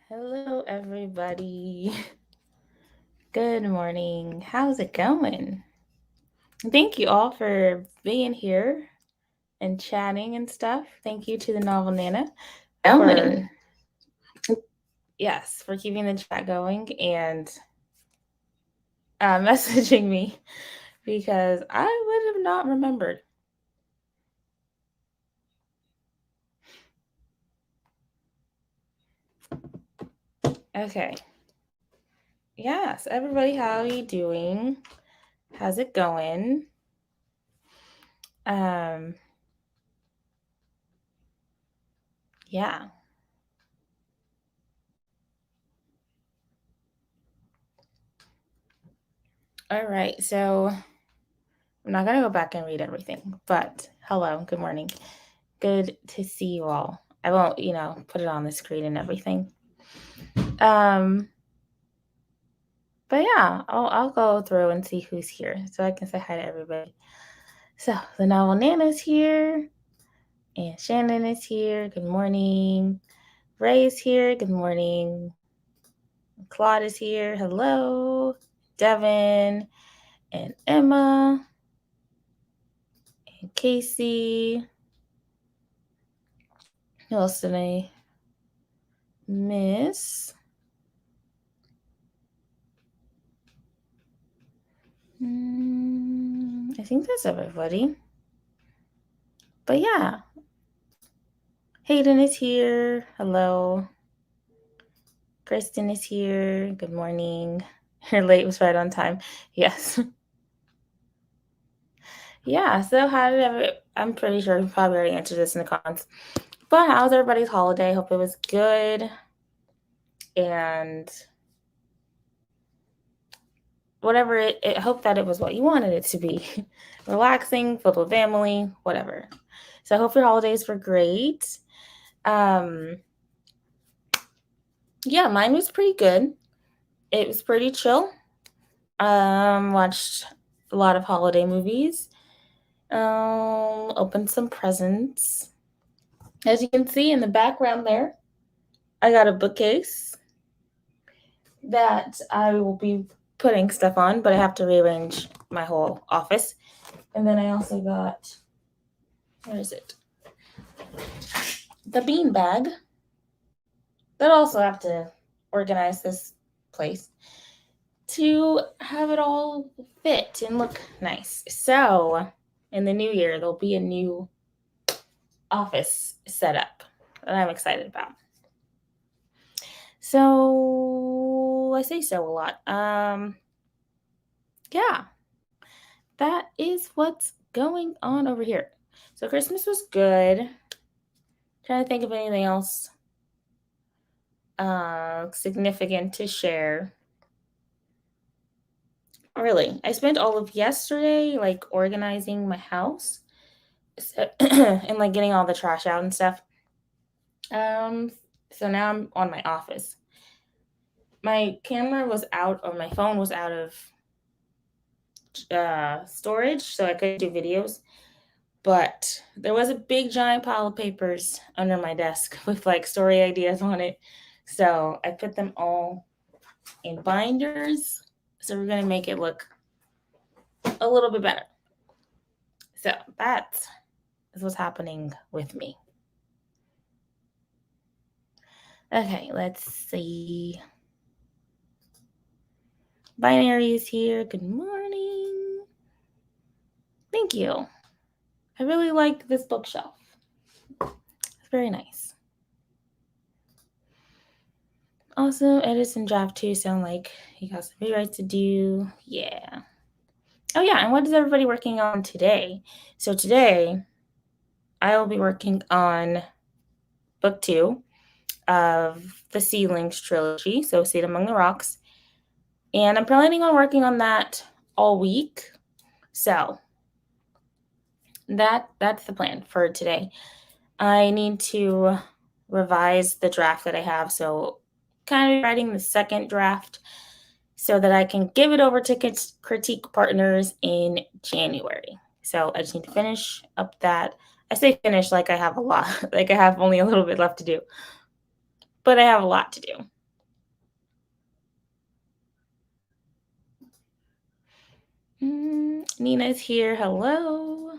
Hello, everybody. Good morning. How's it going? Thank you all for being here and chatting and stuff. Thank you to the Novel Nana for for keeping the chat going and messaging me because I would have not remembered. Okay. Yes, everybody, how are you doing? How's it going? Yeah. All right, so I'm not going to go back and read everything, but hello, good morning. Good to see you all. I won't, put it on the screen and everything. But yeah, I'll go through and see who's here so I can say hi to everybody. So the Novel Nana's here, and Shannon is here. Good morning. Ray is here. Good morning. Claude is here. Hello. Devin and Emma and Casey. Who else did I miss? I think that's everybody. But yeah. Hayden is here. Hello. Kristen is here. Good morning. Her late was right on time. Yes. Yeah, so I'm pretty sure you probably already answered this in the comments. But how was everybody's holiday? Hope it was good. And whatever I hope that it was what you wanted it to be. Relaxing, filled with family, whatever. So I hope your holidays were great. Yeah, mine was pretty good. It was pretty chill. Watched a lot of holiday movies. Opened some presents. As you can see in the background there, I got a bookcase that I will be putting stuff on, but I have to rearrange my whole office. And then I also got, where is it? The bean bag. That also have to organize this place to have it all fit and look nice. So in the new year, there'll be a new office setup that I'm excited about. So I say so a lot. Yeah, that is what's going on over here. So Christmas was good. Trying to think of anything else significant to share. Really, I spent all of yesterday like organizing my house and like getting all the trash out and stuff. So now I'm on my office. My camera was out, or my phone was out of storage, so I couldn't do videos. But there was a big giant pile of papers under my desk with like story ideas on it. So I put them all in binders. So we're going to make it look a little bit better. So that is what's happening with me. Okay, let's see. Binary is here. Good morning. Thank you. I really like this bookshelf. It's very nice. Also, edits and draft 2 sound like you got some rewrites to do. Yeah. Oh, yeah, and what is everybody working on today? So today, I will be working on book 2 of the Seedlings Trilogy, so Seed Among the Rocks. And I'm planning on working on that all week. So that's the plan for today. I need to revise the draft that I have, so kind of writing the second draft so that I can give it over to critique partners in January. So I just need to finish up that. I say finish like I have a lot, like I have only a little bit left to do, but I have a lot to do. Nina's here. Hello.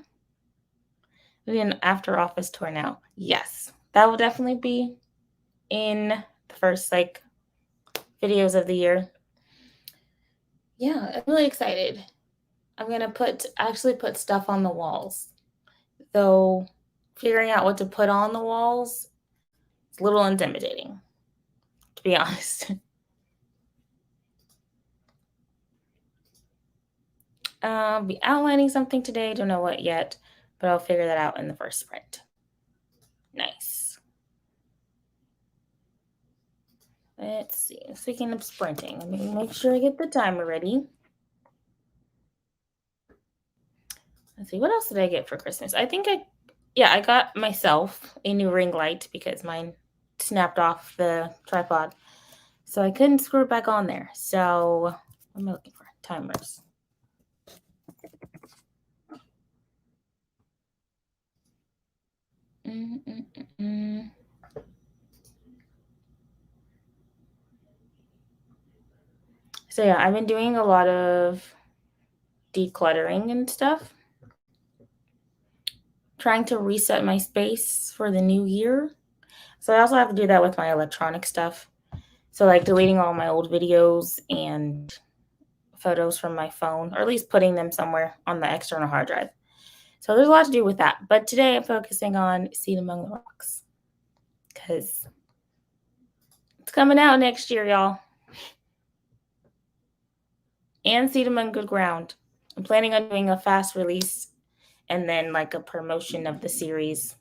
We need an after office tour now. Yes, that will definitely be in the first videos of the year. Yeah, I'm really excited. I'm gonna actually put stuff on the walls. Though figuring out what to put on the walls is a little intimidating, to be honest. I'll be outlining something today. Don't know what yet, but I'll figure that out in the first sprint. Nice. Let's see. Speaking of sprinting, let me make sure I get the timer ready. Let's see. What else did I get for Christmas? I got myself a new ring light because mine snapped off the tripod. So I couldn't screw it back on there. So what am I looking for? Timers. So yeah, I've been doing a lot of decluttering and stuff. Trying to reset my space for the new year. So I also have to do that with my electronic stuff. So like deleting all my old videos and photos from my phone, or at least putting them somewhere on the external hard drive. So there's a lot to do with that. But today I'm focusing on Seed Among the Rocks because it's coming out next year, y'all. And Seed Among Good Ground. I'm planning on doing a fast release and then like a promotion of the series.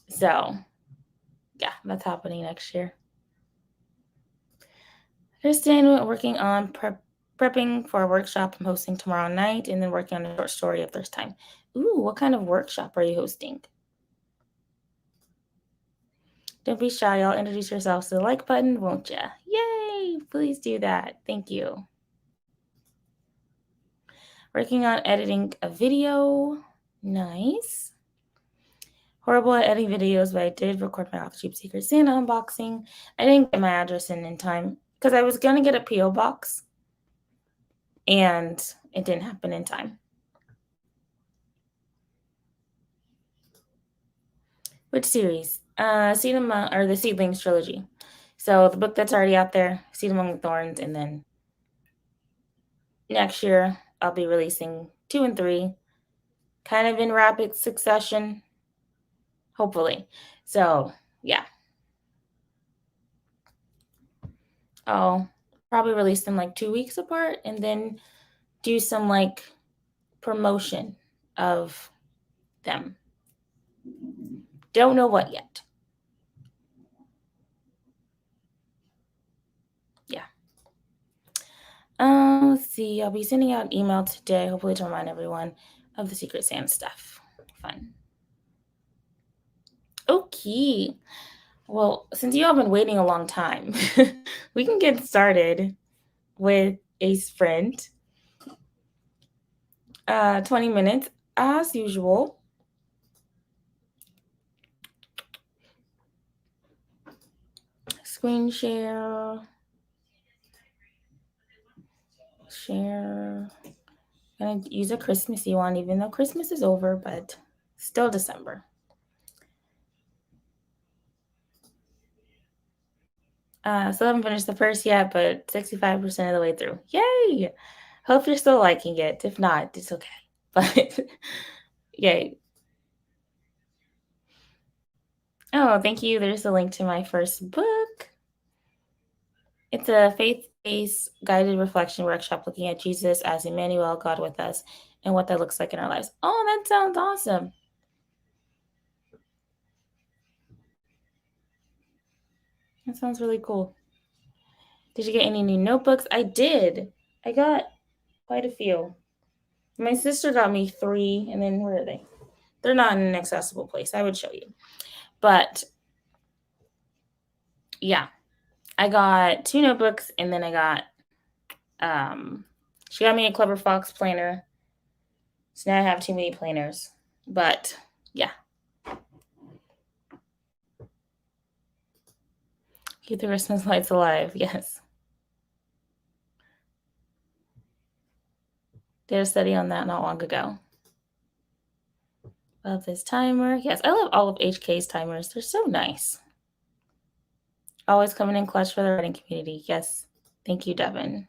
So yeah, that's happening next year. Kristen working on prepping for a workshop I'm hosting tomorrow night, and then working on a short story if there's time. Ooh, what kind of workshop are you hosting? Don't be shy, y'all. Introduce yourselves to the like button, won't ya? Yay! Please do that. Thank you. Working on editing a video. Nice. Horrible at editing videos, but I did record my Authortuber Secret Santa unboxing. I didn't get my address in time because I was going to get a P.O. box, and it didn't happen in time. Which series? Seed Among, or the Seedlings Trilogy. So the book that's already out there, Seed Among the Thorns, and then next year I'll be releasing 2 and 3, kind of in rapid succession, hopefully. So yeah, I'll probably release them 2 weeks apart, and then do some promotion of them. Don't know what yet. Yeah. Let's see. I'll be sending out an email today, hopefully to remind everyone of the Secret Santa stuff. Fun. Okay. Well, since you all been waiting a long time, we can get started with a sprint. 20 minutes as usual. Screen share. Share. I'm gonna use a Christmassy one, even though Christmas is over, but still December. Still haven't finished the first yet, but 65% of the way through. Yay! Hope you're still liking it. If not, it's okay. But yay. Oh, thank you. There's a link to my first book. It's a faith-based guided reflection workshop looking at Jesus as Emmanuel, God with us, and what that looks like in our lives. Oh, that sounds awesome. That sounds really cool. Did you get any new notebooks? I did. I got quite a few. My sister got me 3, and then where are they? They're not in an accessible place. I would show you. But yeah, I got 2 notebooks, and then I got she got me a Clever Fox planner. So now I have too many planners. But yeah. Keep the Christmas lights alive. Yes. Did a study on that not long ago. Love this timer. Yes, I love all of HK's timers. They're so nice. Always coming in clutch for the writing community. Yes. Thank you, Devin.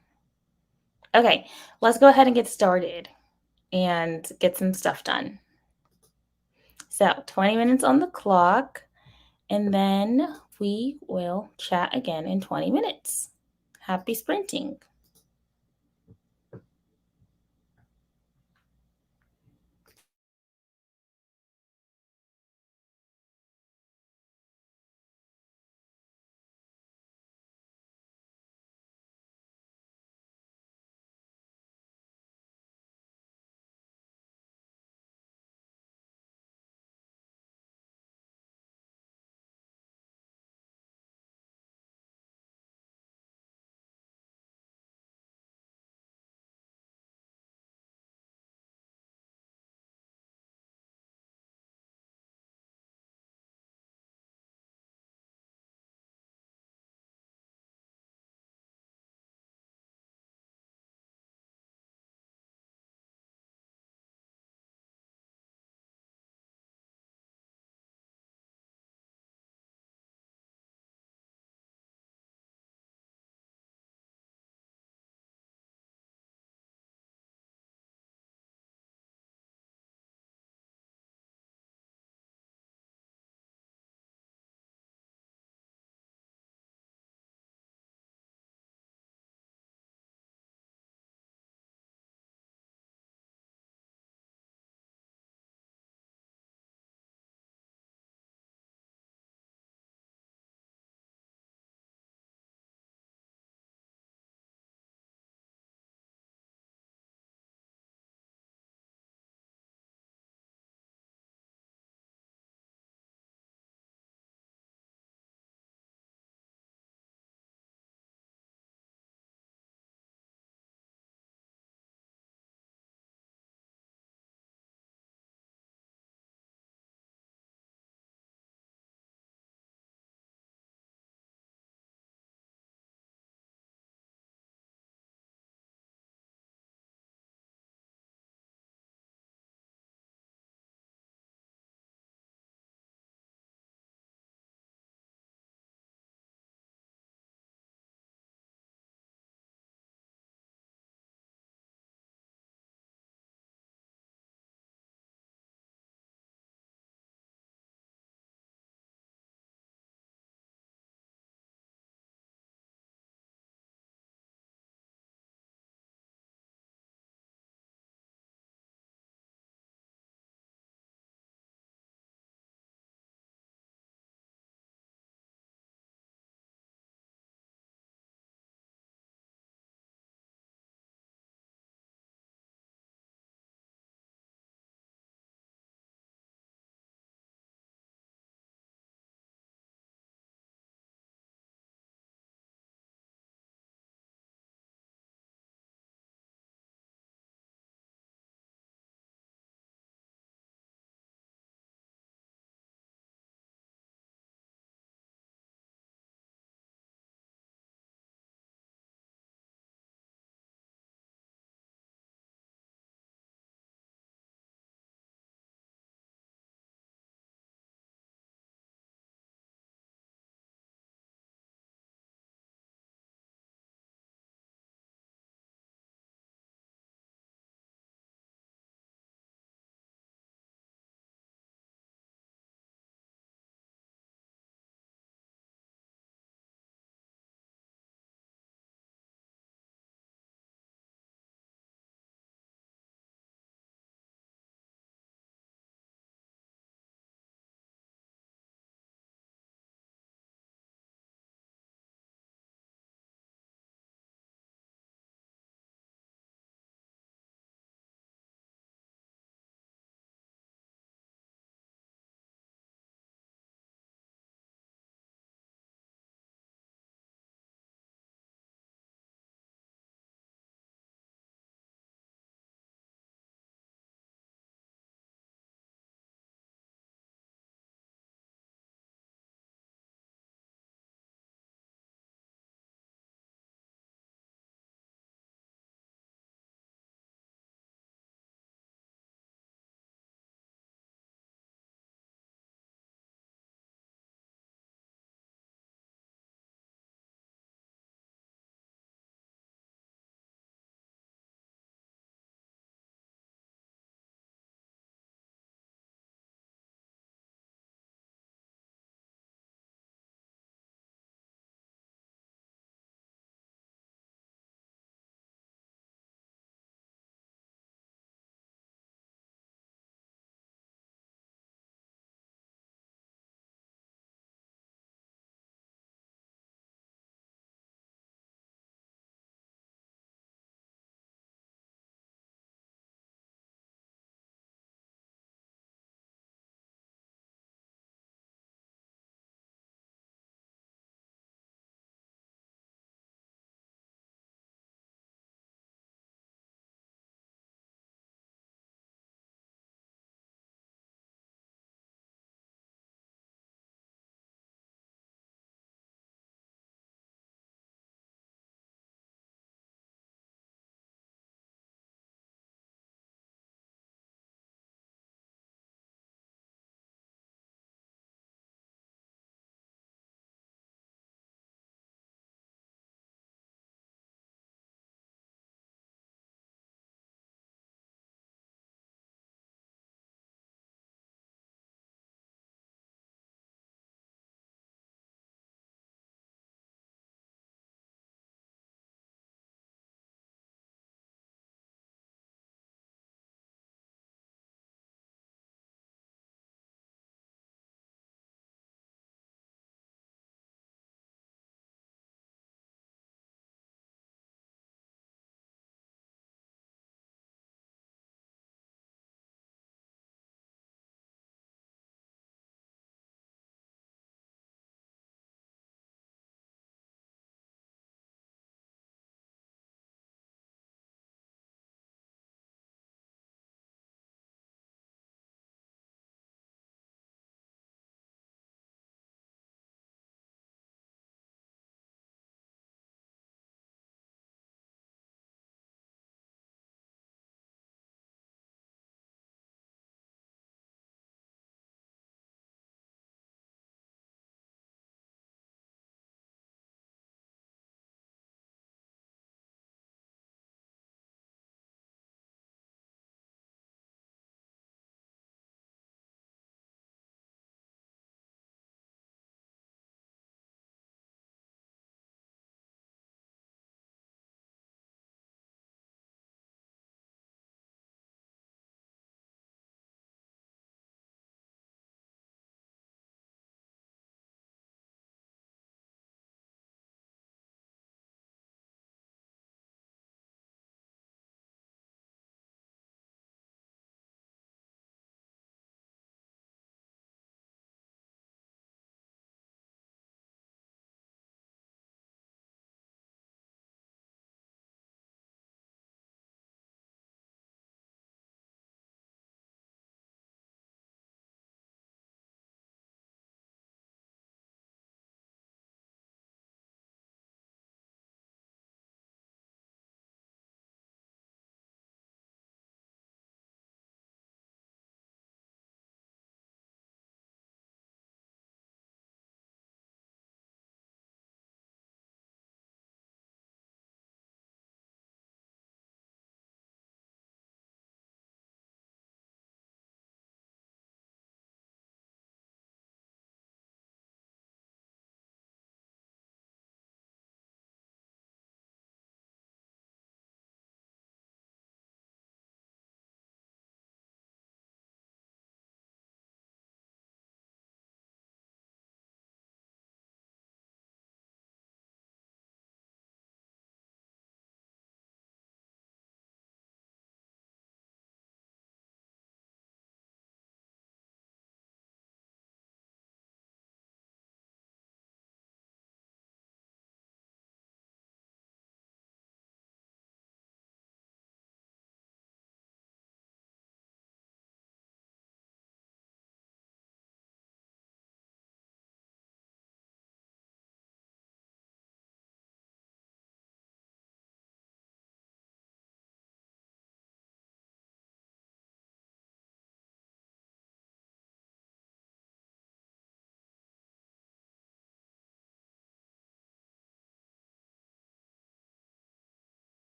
Okay, let's go ahead and get started and get some stuff done. So 20 minutes on the clock, and then we will chat again in 20 minutes. Happy sprinting.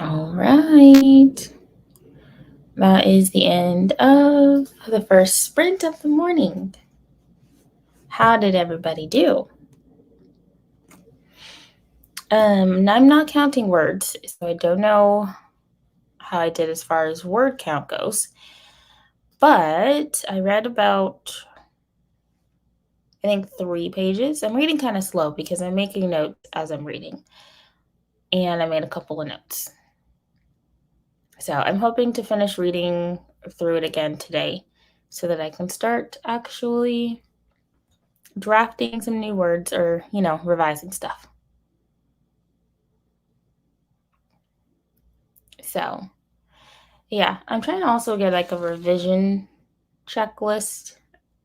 All right. That is the end of the first sprint of the morning. How did everybody do? I'm not counting words, so I don't know how I did as far as word count goes. But I read about, I think, 3 pages. I'm reading kind of slow because I'm making notes as I'm reading. And I made a couple of notes. So I'm hoping to finish reading through it again today so that I can start actually drafting some new words or, revising stuff. So, yeah, I'm trying to also get like a revision checklist.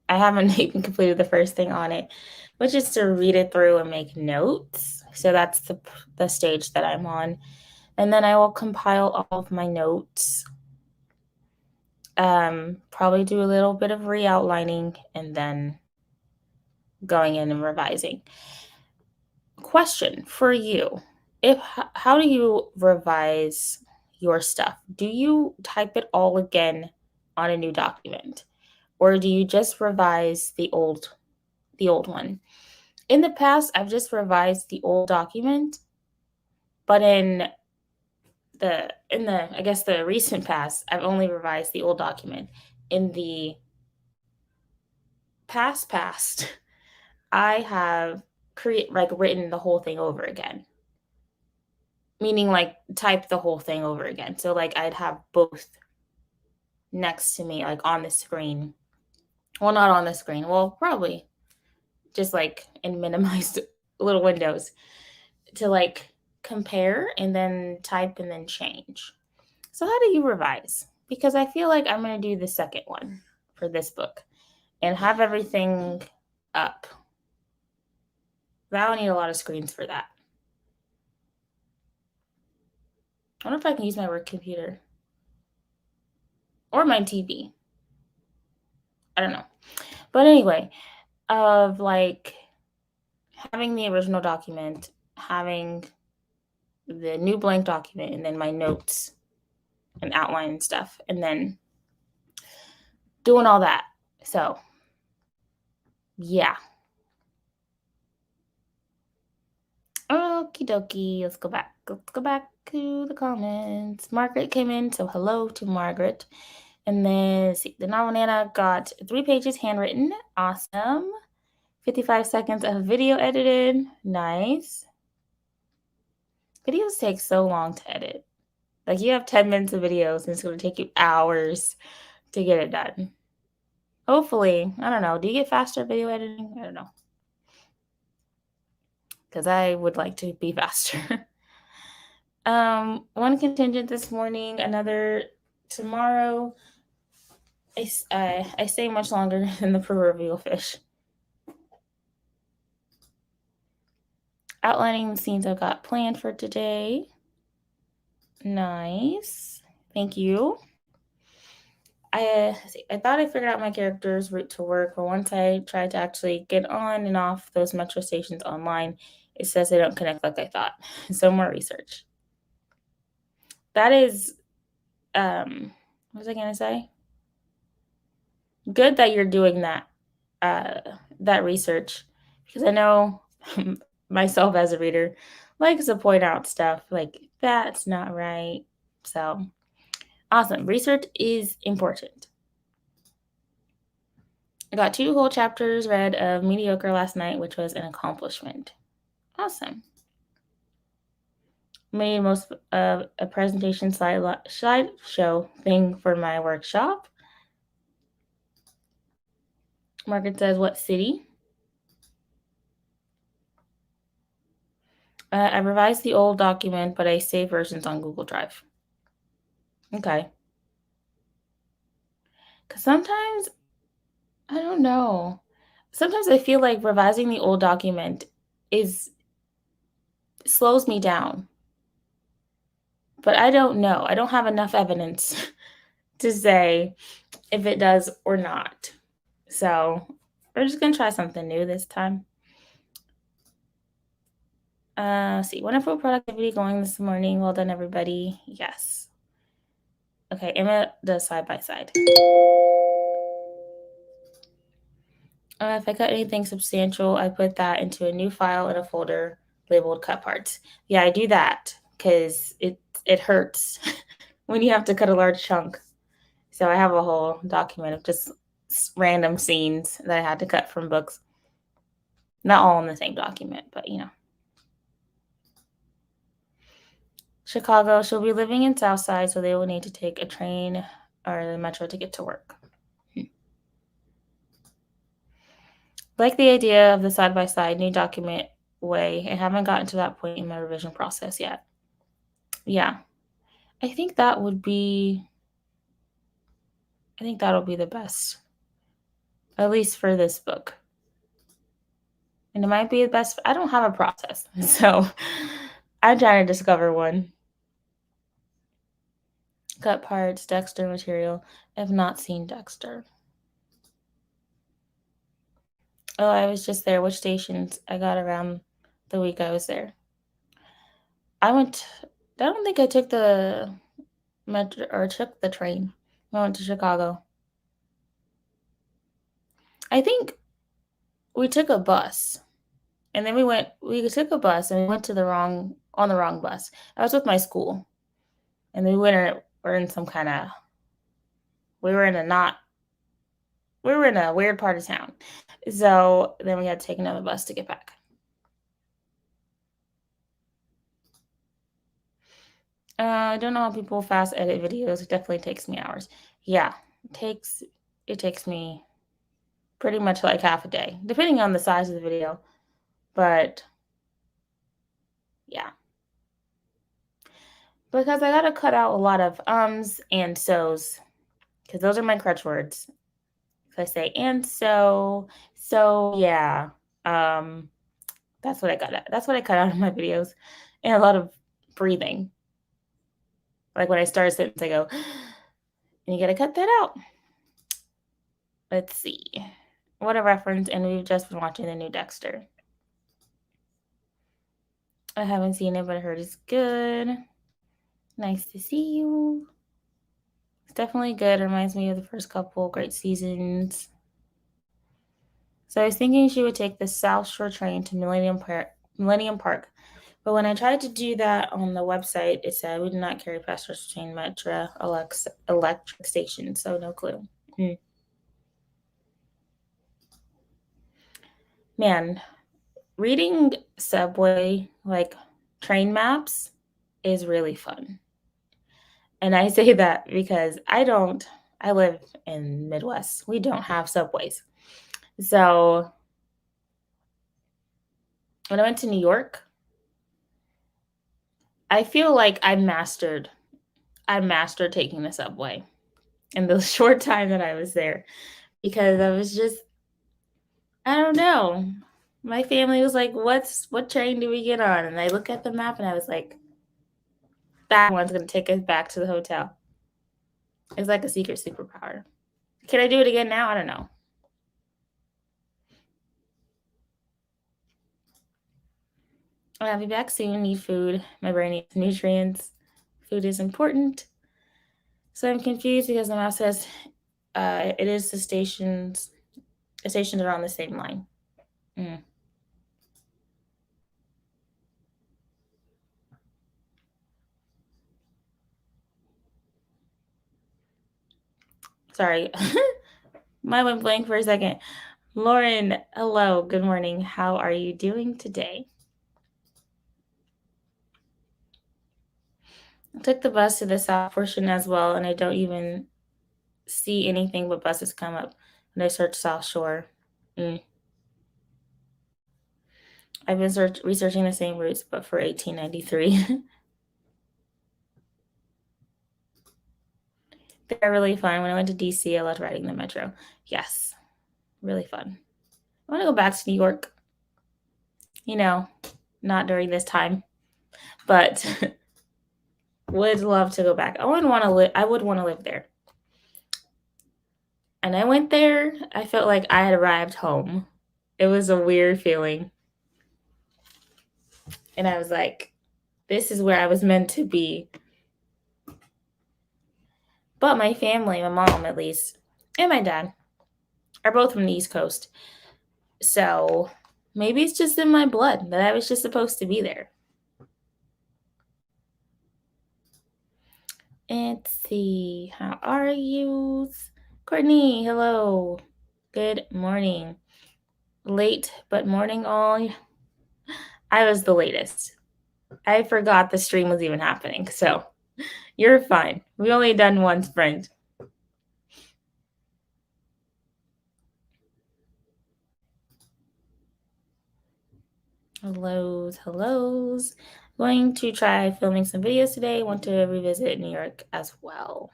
I haven't even completed the first thing on it, which is to read it through and make notes. So that's the stage that I'm on. And then I will compile all of my notes. Probably do a little bit of re-outlining and then going in and revising. Question for you. How do you revise your stuff? Do you type it all again on a new document? Or do you just revise the old one? In the past, I've just revised the old document, but in the I guess the recent past, I've only revised the old document. In the past, I have written the whole thing over again. Meaning like type the whole thing over again. So like I'd have both next to me, like on the screen. Well, not on the screen. Well, probably just like in minimized little windows to like compare and then type and then change. So how do you revise? Because I feel like I'm going to do the second one for this book and have everything up. But I don't need a lot of screens for that. I wonder if I can use my work computer or my TV. I don't know. But anyway, of like having the original document, having the new blank document, and then my notes and outline and stuff, and then doing all that. So, yeah. Okie dokie. Let's go back. Let's go back to the comments. Margaret came in, so hello to Margaret. And then the novel Nana got 3 pages handwritten. Awesome. 55 seconds of video edited. Nice. Videos take so long to edit. Like you have 10 minutes of videos and it's going to take you hours to get it done. Hopefully, I don't know. Do you get faster video editing? I don't know. Because I would like to be faster. One contingent this morning, another tomorrow. I stay much longer than the proverbial fish. Outlining the scenes I've got planned for today. Nice. Thank you. I thought I figured out my character's route to work, but once I tried to actually get on and off those metro stations online, it says they don't connect like I thought. So more research. That is, what was I gonna say? Good that you're doing that research, because I know myself as a reader likes to point out stuff like that's not right. So awesome. Research is important. I got 2 whole chapters read of Mediocre last night, which was an accomplishment. Awesome. Made most of a presentation slideshow thing for my workshop. Margaret says, what city? I revised the old document, but I saved versions on Google Drive. Okay. Because sometimes, I don't know. Sometimes I feel like revising the old document slows me down. But I don't know. I don't have enough evidence to say if it does or not. So we're just going to try something new this time. Let's see. Wonderful productivity going this morning. Well done, everybody. Yes. Okay, Emma does side by side. If I cut anything substantial, I put that into a new file in a folder labeled cut parts. Yeah, I do that because it hurts when you have to cut a large chunk. So I have a whole document of just random scenes that I had to cut from books. Not all in the same document, but you know. Chicago, she'll be living in Southside, so they will need to take a train or the metro to get to work. Like the idea of the side-by-side new document way. I haven't gotten to that point in my revision process yet. Yeah. I think that'll be the best. At least for this book. And it might be the best. I don't have a process. So I'm trying to discover one. Cut parts, Dexter material. I've not seen Dexter. Oh, I was just there. Which stations I got around the week I was there? I don't think I took the metro or took the train. I went to Chicago. I think we took a bus. And then we took a bus and we went to the wrong bus. I was with my school. And we were in some kind of we were in a weird part of town. So then we had to take another bus to get back. I don't know how people fast edit videos. It definitely takes me hours. Yeah, it takes me pretty much like half a day, depending on the size of the video. But yeah. Because I gotta cut out a lot of ums and so's. Because those are my crutch words. If I say and so yeah. That's what I cut out of my videos. And a lot of breathing. Like when I start a sentence, I go, and you gotta cut that out. Let's see. What a reference, and we've just been watching the new Dexter. I haven't seen it, but I heard it's good. Nice to see you. It's definitely good. It reminds me of the first couple great seasons. So I was thinking she would take the South Shore train to Millennium Park. But when I tried to do that on the website, it said we did not carry passengers between Metro electric stations, so no clue. Man, reading subway, like train maps, is really fun. And I say that because I live in Midwest. We don't have subways. So when I went to New York, I feel like I mastered taking the subway in the short time that I was there, because I was just, I don't know. My family was like, what train do we get on? And I look at the map and I was like, that one's going to take us back to the hotel. It's like a secret superpower. Can I do it again now? I don't know. I'll be back soon. Need food. My brain needs nutrients. Food is important. So I'm confused because the map says it is the stations are on the same line. Sorry. Mine went blank for a second. Lauren, hello. Good morning. How are you doing today? I took the bus to the south portion as well, and I don't even see anything but buses come up when I search South Shore. I've been researching the same routes, but for 1893. They're really fun. When I went to DC, I loved riding the metro. Yes, really fun. I want to go back to New York. Not during this time, but would love to go back. I would want to live there. And I went there, I felt like I had arrived home. It was a weird feeling. And I was like, this is where I was meant to be. But my family, my mom at least, and my dad are both from the East Coast. So maybe it's just in my blood that I was just supposed to be there. Let's see. How are you? Courtney, hello. Good morning. Late, but morning all. I was the latest. I forgot the stream was even happening. So you're fine. We only done one sprint. Hellos. Going to try filming some videos today. Want to revisit New York as well.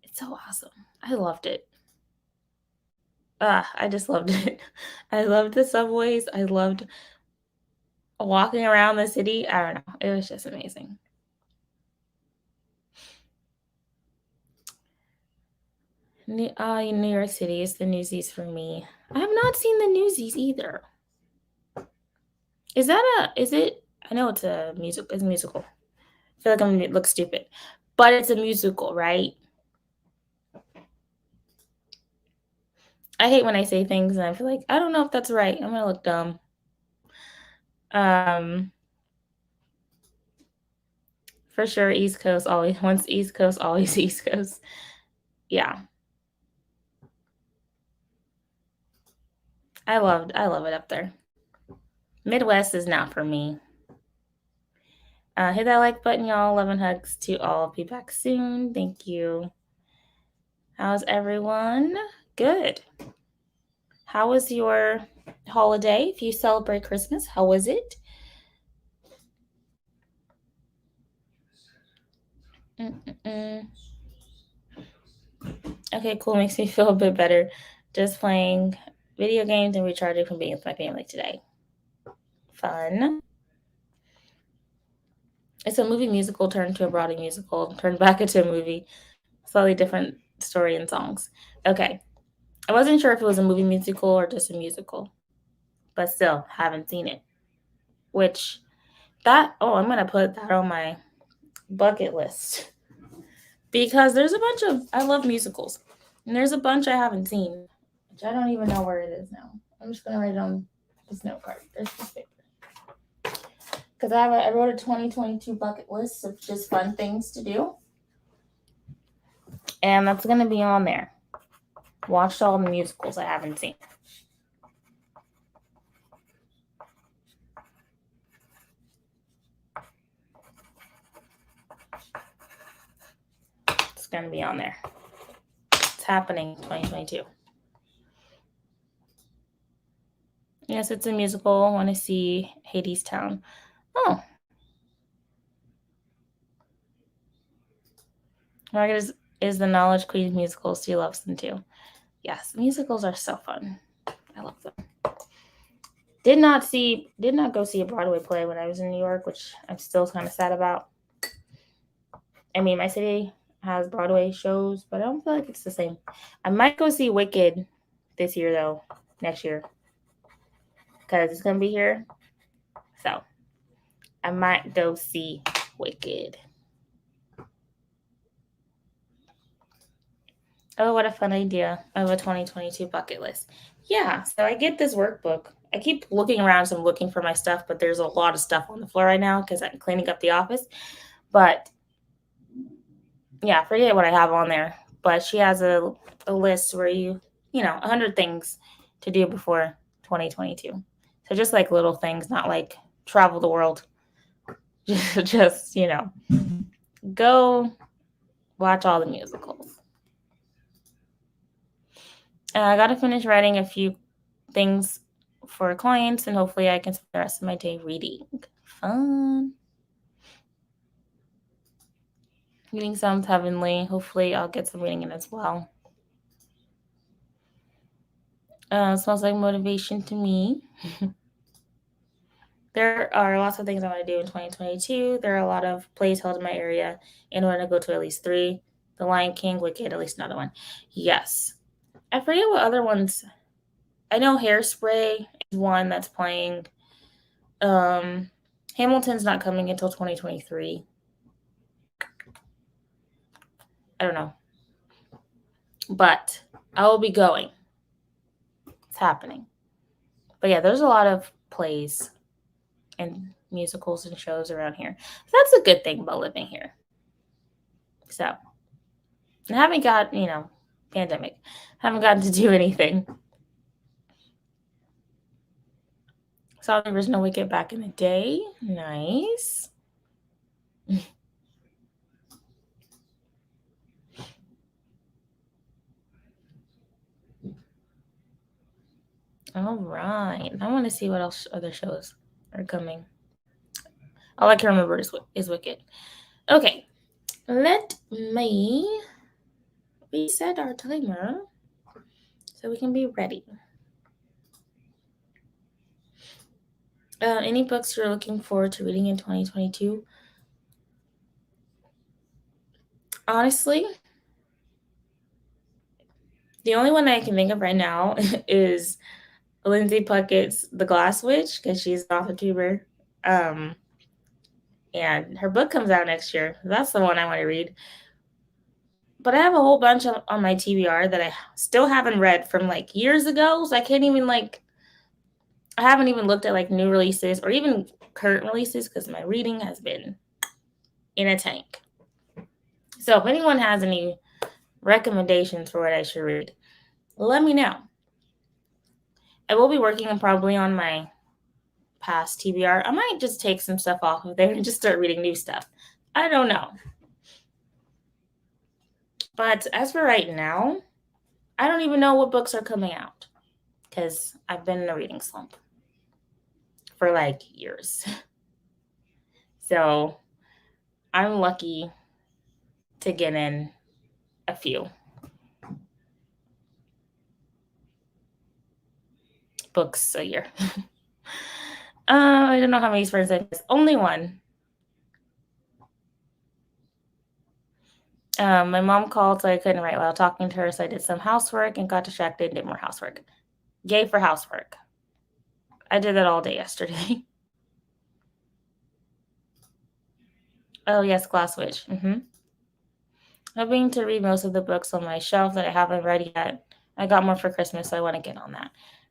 It's so awesome. I loved it. I just loved it. I loved the subways. I loved walking around the city. I don't know. It was just amazing. New York City is the Newsies for me. I have not seen the Newsies either. Is it? I know it's a music. It's a musical. I feel like I'm gonna look stupid, but it's a musical, right? I hate when I say things and I feel like I don't know if that's right. I'm gonna look dumb. For sure, East Coast always. Once East Coast, always East Coast. Yeah, I love it up there. Midwest is not for me. Hit that like button, y'all. Love and hugs to all. Be back soon. Thank you. How's everyone? Good. How was your holiday? If you celebrate Christmas, how was it? Okay, cool. Makes me feel a bit better. Just playing video games and recharging from being with my family today. Fun. It's a movie musical turned to a Broadway musical, turned back into a movie. Slightly different story and songs. Okay. I wasn't sure if it was a movie musical or just a musical, but still haven't seen it. I'm going to put that on my bucket list because there's a bunch of, I love musicals, and there's a bunch I haven't seen, which I don't even know where it is now. I'm just going to write it on this note card. There's this paper. Because I wrote a 2022 bucket list of just fun things to do. And that's going to be on there. Watched all the musicals I haven't seen. It's going to be on there. It's happening 2022. Yes, it's a musical. I want to see Hadestown. Oh. Margaret is the Knowledge Queen musical. She loves them too. Yes, musicals are so fun. I love them. Did not go see a Broadway play when I was in New York, which I'm still kind of sad about. I mean, my city has Broadway shows, but I don't feel like it's the same. I might go see Wicked this year, though, next year, because it's going to be here. So I might go see Wicked. Oh, what a fun idea of a 2022 bucket list. Yeah, so I get this workbook. I keep looking around, so I'm looking for my stuff, but there's a lot of stuff on the floor right now because I'm cleaning up the office. But yeah, forget what I have on there. But she has a list where you 100 things to do before 2022. So just like little things, not like travel the world. just go watch all the musicals. I got to finish writing a few things for clients, and hopefully I can spend the rest of my day reading. Fun. Reading sounds heavenly. Hopefully I'll get some reading in as well. Smells like motivation to me. There are lots of things I want to do in 2022. There are a lot of plays held in my area, and I want to go to at least 3. The Lion King, Wicked, at least another one. Yes. I forget what other ones. I know Hairspray is one that's playing. Hamilton's not coming until 2023. I don't know. But I will be going. It's happening. But yeah, there's a lot of plays and musicals and shows around here. That's a good thing about living here. So, I haven't got, pandemic. Haven't gotten to do anything. Saw the original Wicked back in the day. Nice. All right. I want to see what else other shows are coming. All I can remember is Wicked. Okay. Let me reset our timer so we can be ready. Any books you're looking forward to reading in 2022? Honestly, the only one I can think of right now is Lindsay Puckett's The Glass Witch, because she's an Authortuber. And her book comes out next year. That's the one I want to read. But I have a whole bunch on my TBR that I still haven't read from like years ago. So I can't even I haven't even looked at like new releases or even current releases because my reading has been in a tank. So if anyone has any recommendations for what I should read, let me know. I will be working probably on my past TBR. I might just take some stuff off of there and just start reading new stuff. I don't know. But as for right now, I don't even know what books are coming out because I've been in a reading slump for like years. So I'm lucky to get in a few books a year. I don't know how many friends I have. Only one. My mom called, so I couldn't write while talking to her, so I did some housework and got distracted and did more housework. Yay for housework. I did that all day yesterday. Oh, yes, Glass Witch. Hoping to read most of the books on my shelf that I haven't read yet. I got more for Christmas, so I want to get on that.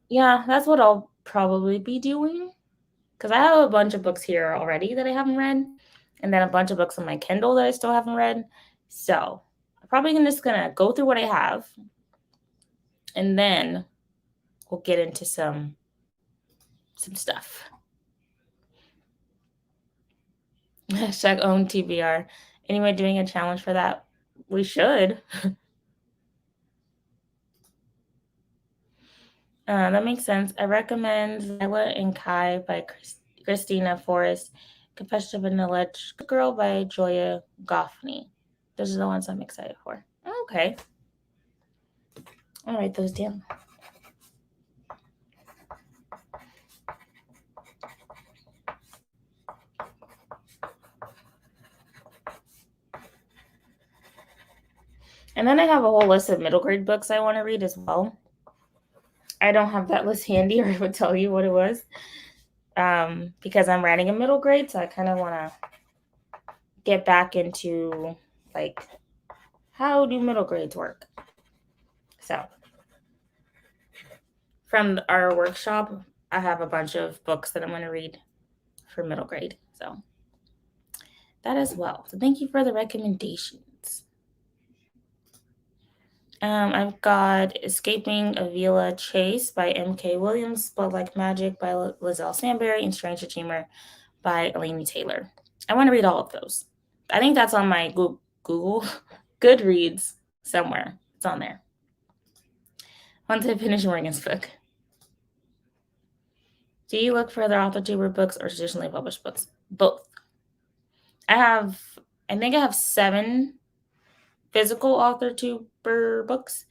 Yeah, that's what I'll probably be doing. Because I have a bunch of books here already that I haven't read. And then a bunch of books on my Kindle that I still haven't read. So I'm probably just going to go through what I have. And then we'll get into some stuff. Hashtag own TBR. Anyone doing a challenge for that? We should. That makes sense. I recommend Zyla and Kai by Christina Forrest, Confession of an Alleged Girl by Joya Goffney. Those are the ones I'm excited for. Okay. I'll write those down. And then I have a whole list of middle grade books I want to read as well. I don't have that list handy, or I would tell you what it was. Because I'm writing a middle grade, so I kind of want to get back into like how do middle grades work. So from our workshop, I have a bunch of books that I'm going to read for middle grade. So that as well. So thank you for the recommendations. I've got Escaping Avila Chase by M.K. Williams, Blood Like Magic by Lizelle Samberry, and Stranger Humor by Eleni Taylor. I want to read all of those. I think that's on my Google Goodreads somewhere. It's on there. Once I finish Morgan's book. Do you look for other Authortuber books or traditionally published books? Both. I think I have 7 physical Authortuber books,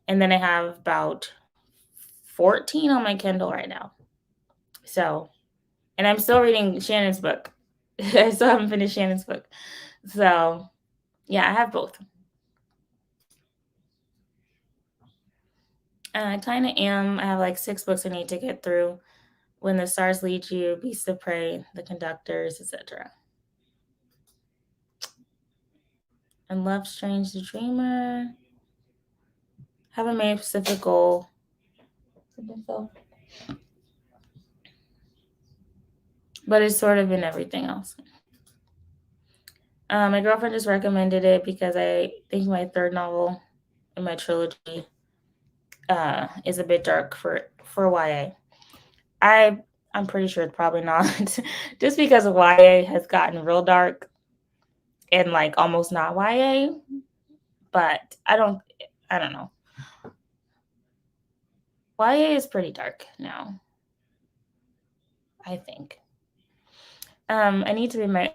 and then I have about 14 on my Kindle right now. So, and I'm still reading Shannon's book. I still haven't finished Shannon's book. So, yeah, I have both. I kind of am. I have like 6 books I need to get through. When the Stars Lead You, Beasts of Prey, The Conductors, etc. And Love Strange the Dreamer. Haven't made a specific goal. But it's sort of in everything else. My girlfriend just recommended it because I think my third novel in my trilogy is a bit dark for YA. I'm pretty sure it's probably not, just because YA has gotten real dark and like almost not YA. But I don't know. YA is pretty dark now, I think. I need to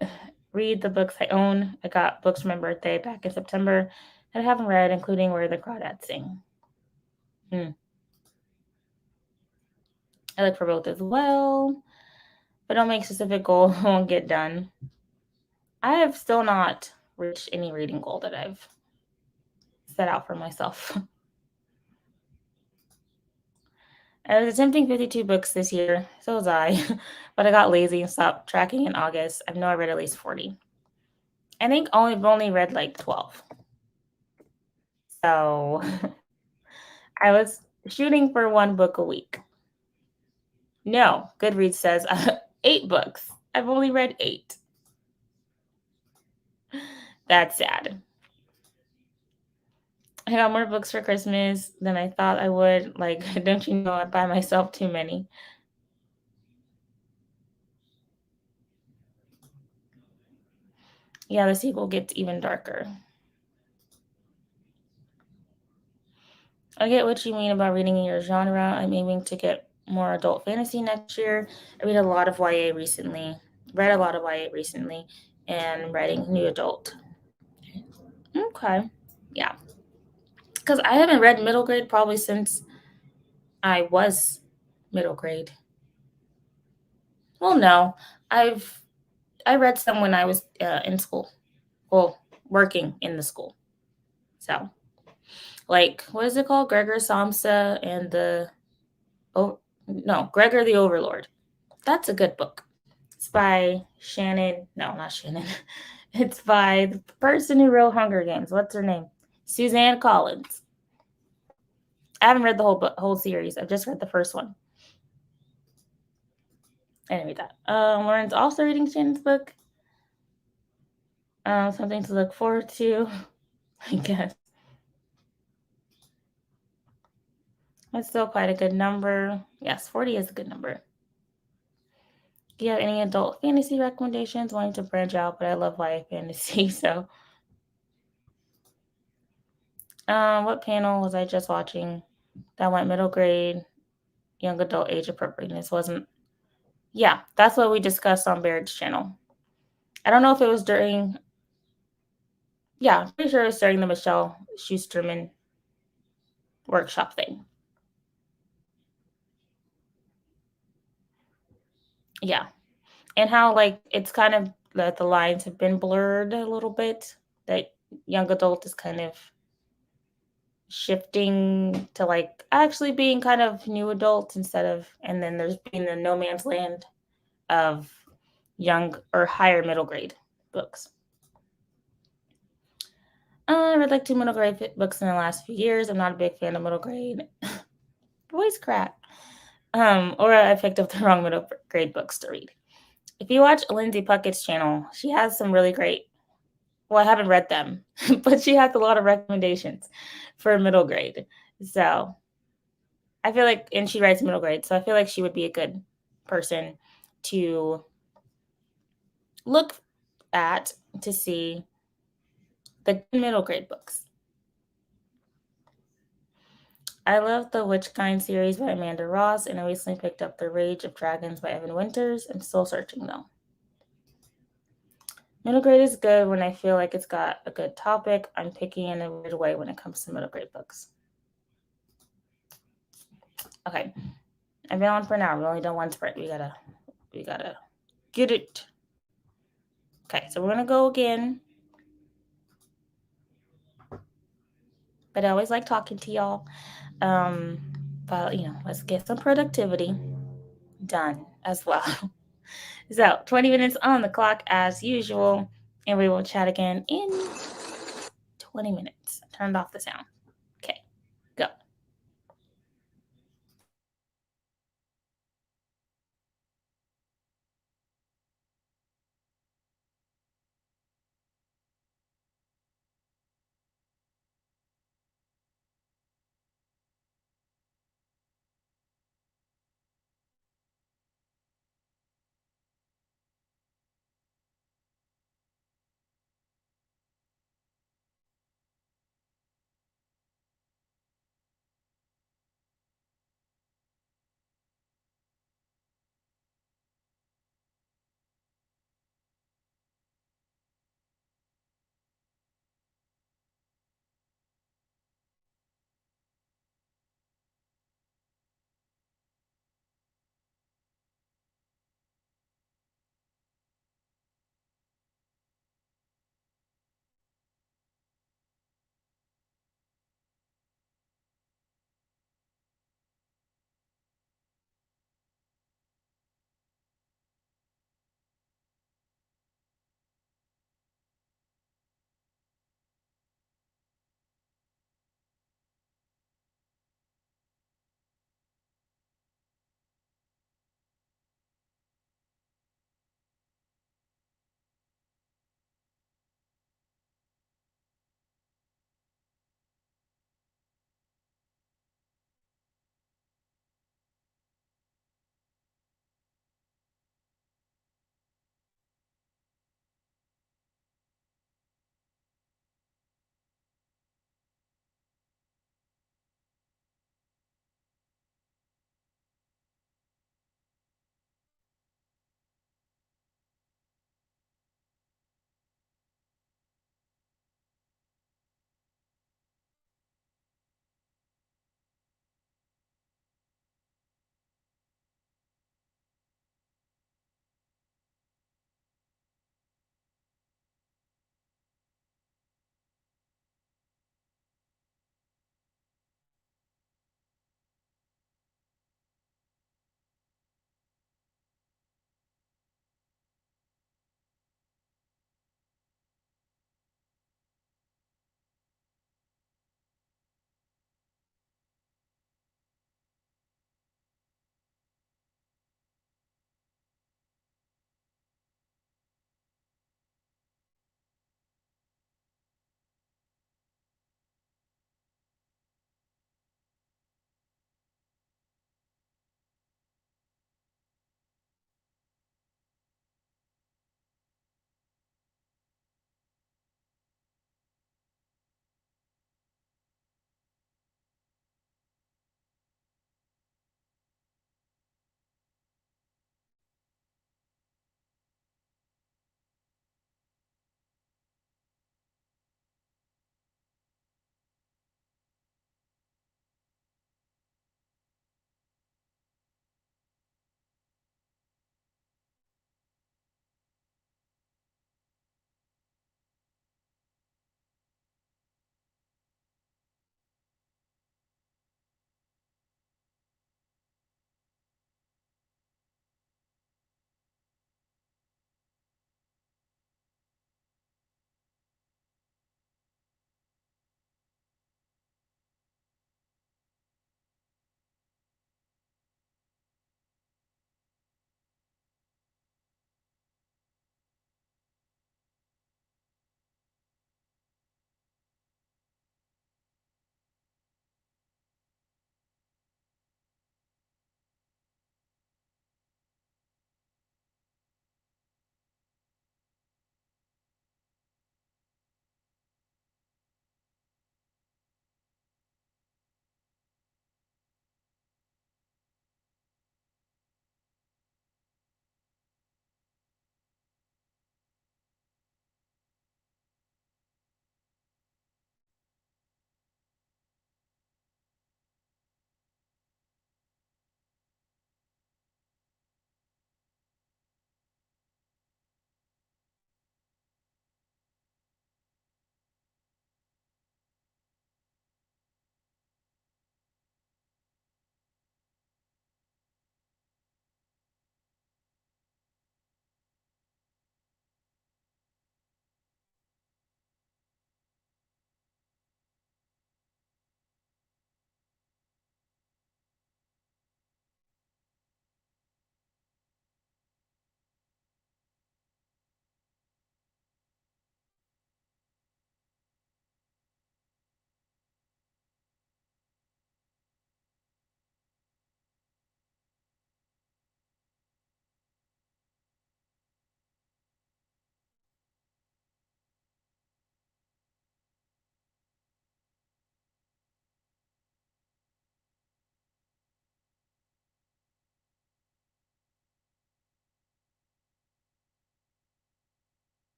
read the books I own. I got books for my birthday back in September that I haven't read, including Where the Crawdads Sing. I look for both as well, but don't make specific goal, won't get done. I have still not reached any reading goal that I've set out for myself. I was attempting 52 books this year, so was I, but I got lazy and stopped tracking in August. I know I read at least 40. I think I've only read like 12. So I was shooting for one book a week. No, Goodreads says 8 books. I've only read 8. That's sad. I got more books for Christmas than I thought I would. Like, don't you know I buy myself too many? Yeah, the sequel gets even darker. I get what you mean about reading in your genre. I'm aiming to get more adult fantasy next year. I read a lot of YA recently. And writing new adult. Okay. Yeah. Because I haven't read middle grade probably since I was middle grade. Well, no. I read some when I was in school. Well, working in the school. So, like, what is it called? Gregor Samsa and Gregor the Overlord. That's a good book. It's by Shannon. No, not Shannon. It's by the person who wrote Hunger Games. What's her name? Suzanne Collins. I haven't read the whole series. I've just read the first one. I didn't read that. Lauren's also reading Shannon's book. Something to look forward to, I guess. It's still quite a good number. Yes, 40 is a good number. Do you have any adult fantasy recommendations? Wanting to branch out, but I love YA fantasy, so. What panel was I just watching that went middle grade, young adult age appropriateness? Wasn't. Yeah, that's what we discussed on Baird's channel. I don't know if it was during. Yeah, I'm pretty sure it was during the Michelle Schusterman workshop thing. Yeah. And how, like, it's kind of that the lines have been blurred a little bit, that young adult is kind of shifting to, like, actually being kind of new adult instead of, and then there's being the no man's land of young or higher middle grade books. I read like 2 middle grade books in the last few years. I'm not a big fan of middle grade. Voice crack. Or I picked up the wrong middle grade books to read. If you watch Lindsay Puckett's channel, she has some really great. Well, I haven't read them, but she has a lot of recommendations for middle grade. So I feel like, and she writes middle grade, so I feel like she would be a good person to look at to see the middle grade books. I love the Witch Kind series by Amanda Ross, and I recently picked up The Rage of Dragons by Evan Winters. I'm still searching, though. Middle grade is good when I feel like it's got a good topic. I'm picky in a weird way when it comes to middle grade books. Okay. I've been on for an hour. We only done one sprint. We gotta get it. Okay, so we're gonna go again. But I always like talking to y'all. But let's get some productivity. done as well. So 20 minutes on the clock as usual, and we will chat again in 20 minutes. I turned off the sound. Okay, go.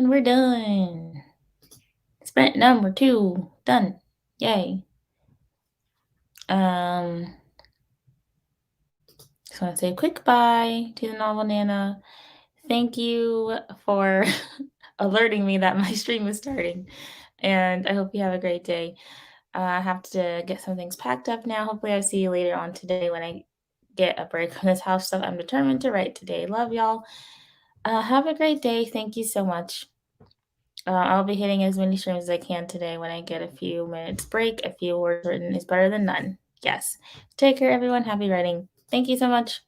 And we're done. Sprint number 2 done. Yay. Just want to say a quick bye to the novel Nana. Thank you for alerting me that my stream is starting. And I hope you have a great day. I have to get some things packed up now. Hopefully, I'll see you later on today when I get a break from this house stuff. I'm determined to write today. Love y'all. Have a great day. Thank you so much. I'll be hitting as many streams as I can today when I get a few minutes break. A few words written is better than none. Yes. Take care, everyone. Happy writing. Thank you so much.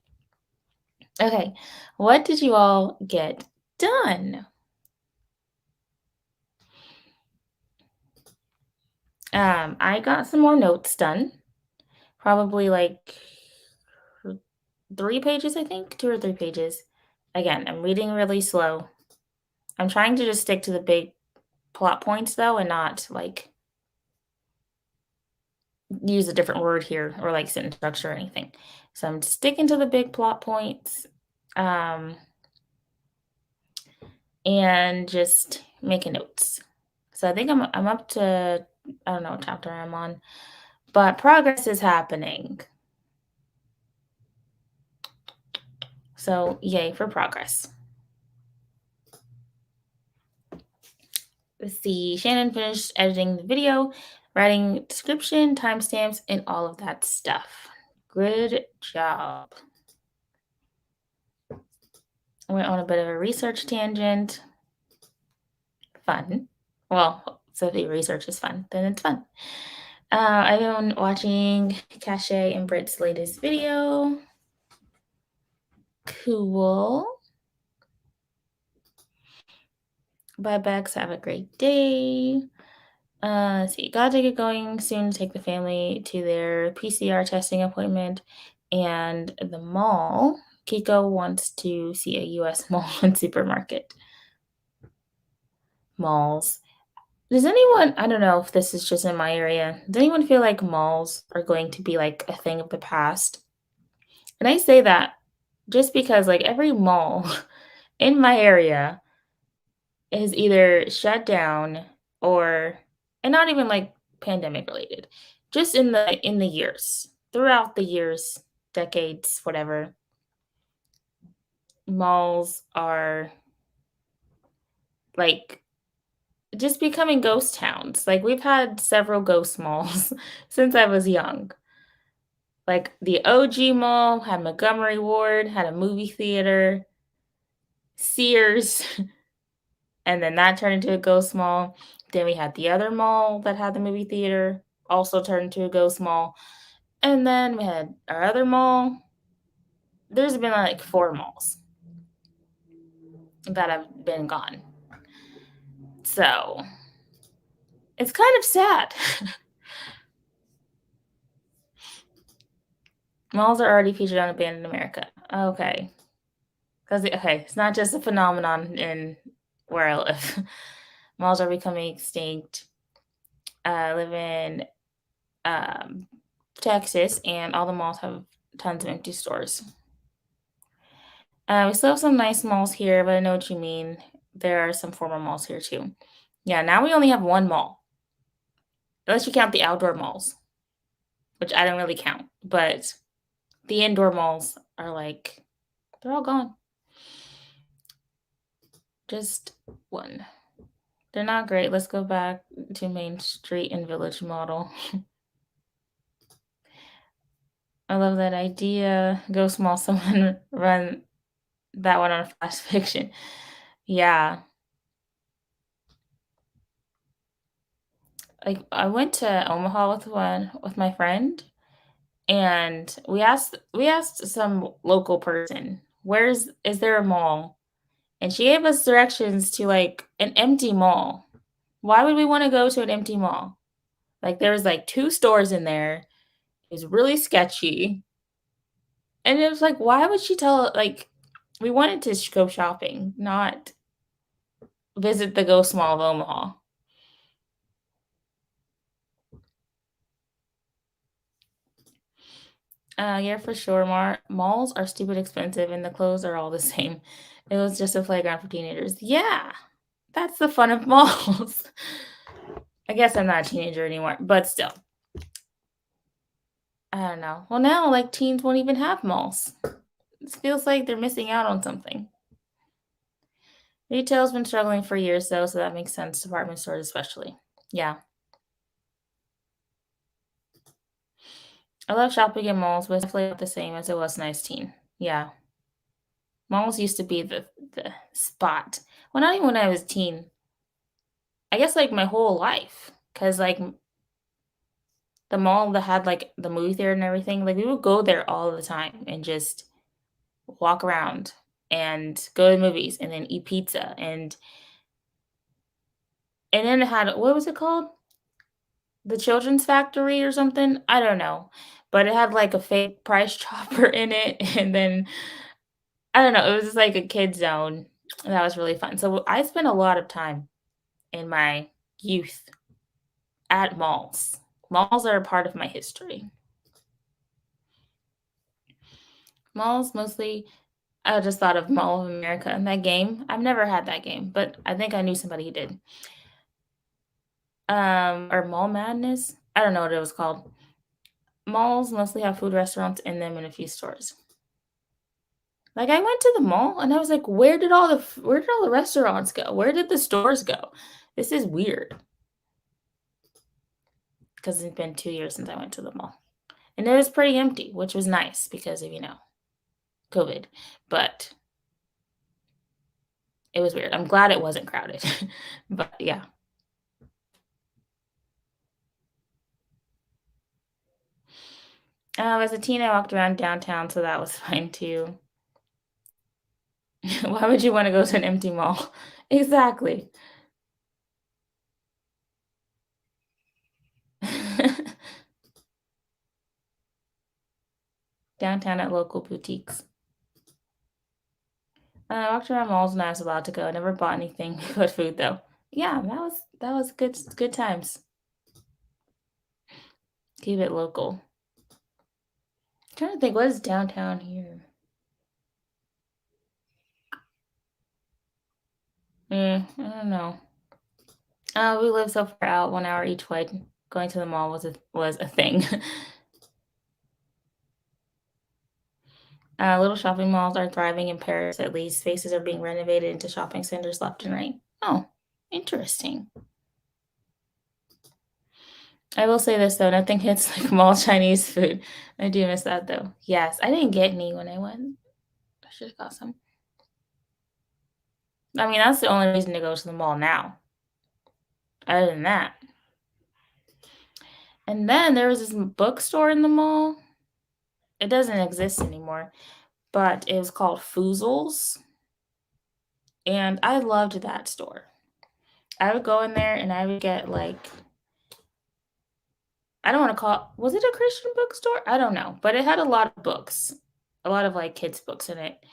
Okay. What did you all get done? I got some more notes done. Probably like 3 pages, I think. 2 or 3 pages. Again, I'm reading really slow. I'm trying to just stick to the big plot points though and not like use a different word here or like sentence structure or anything. So I'm sticking to the big plot points, and just making notes. So I think I'm up to, I don't know what chapter I'm on, but progress is happening. So yay for progress. Let's see. Shannon finished editing the video, writing description, timestamps, and all of that stuff. Good job. I went on a bit of a research tangent. Fun. Well, so if the research is fun, then it's fun. I've been watching Cache and Britt's latest video. Cool. Bye, Bex. Have a great day. Let's see. Gotta get going soon to take the family to their PCR testing appointment and the mall. Kiko wants to see a US mall and supermarket. Malls. Does anyone, I don't know if this is just in my area, does anyone feel like malls are going to be like a thing of the past? And I say that just because like every mall in my area is either shut down or, and not even like pandemic related, just in the years, throughout the years, decades, whatever, malls are like just becoming ghost towns. Like we've had several ghost malls since I was young. Like the OG mall had Montgomery Ward, had a movie theater, Sears, and then that turned into a ghost mall. Then we had the other mall that had the movie theater, also turned into a ghost mall. And then we had our other mall. There's been like 4 malls that have been gone. So it's kind of sad. Malls are already featured on Abandoned America. Okay. Okay, it's not just a phenomenon in where I live. Malls are becoming extinct. I live in Texas, and all the malls have tons of empty stores. We still have some nice malls here, but I know what you mean. There are some former malls here too. Yeah, now we only have 1 mall, unless you count the outdoor malls, which I don't really count. But the indoor malls are like, they're all gone. Just 1. They're not great. Let's go back to Main Street and Village model. I love that idea. Go small, someone run that one on Flash Fiction. Yeah. Like I went to Omaha with my friend, and we asked some local person, is there a mall? And she gave us directions to like an empty mall. Why would we want to go to an empty mall? Like there was like 2 stores in there. It was really sketchy. And it was like, why would she tell, like, we wanted to go shopping, not visit the Ghost Mall of Omaha. Yeah, for sure. Malls are stupid expensive, and the clothes are all the same. It was just a playground for teenagers. Yeah, That's the fun of malls. I guess I'm not a teenager anymore, but still. I don't know. Well, now, like, teens won't even have malls. It feels like they're missing out on something. Retail's been struggling for years, though, so that makes sense. Department stores, especially. Yeah. I love shopping in malls, but it's definitely not the same as it was when I was teen. Yeah. Malls used to be the spot. Well, not even when I was teen. I guess, like, my whole life. Because, like, the mall that had, like, the movie theater and everything, like, we would go there all the time and just walk around and go to movies and then eat pizza, and then it had what was it called? The Children's Factory or something? I don't know, but it had, like, a fake price chopper in it, and then I don't know, it was just like a kid zone, and that was really fun. So I spent a lot of time in my youth at malls. Malls are a part of my history. Malls mostly I just thought of Mall of America and that game. I've never had that game, but I think I knew somebody who did. Or Mall Madness? I don't know what it was called. Malls mostly have food restaurants in them and a few stores. Like, I went to the mall and I was like, where did all the restaurants go? Where did the stores go? This is weird. Because it's been 2 years since I went to the mall. And it was pretty empty, which was nice because of, COVID. But it was weird. I'm glad it wasn't crowded. But yeah. As a teen, I walked around downtown, so that was fine too. Why would you wanna go to an empty mall? Exactly. Downtown at local boutiques. I walked around malls when I was allowed to go. I never bought anything but food though. Yeah, that was good times. Keep it local. Trying to think, what is downtown here? I don't know. We live so far out, 1 hour each way. Going to the mall was a thing. Little shopping malls are thriving in Paris, at least. Spaces are being renovated into shopping centers left and right. Oh, interesting. I will say this though, nothing hits like mall Chinese food. I do miss that though. Yes, I didn't get any when I went. I should have got some. I mean, that's the only reason to go to the mall now. Other than that. And then there was this bookstore in the mall. It doesn't exist anymore, but it was called Foozles. And I loved that store. I would go in there and I would get like I don't want to call was it a Christian bookstore? I don't know, but it had a lot of books, a lot of like kids books in it.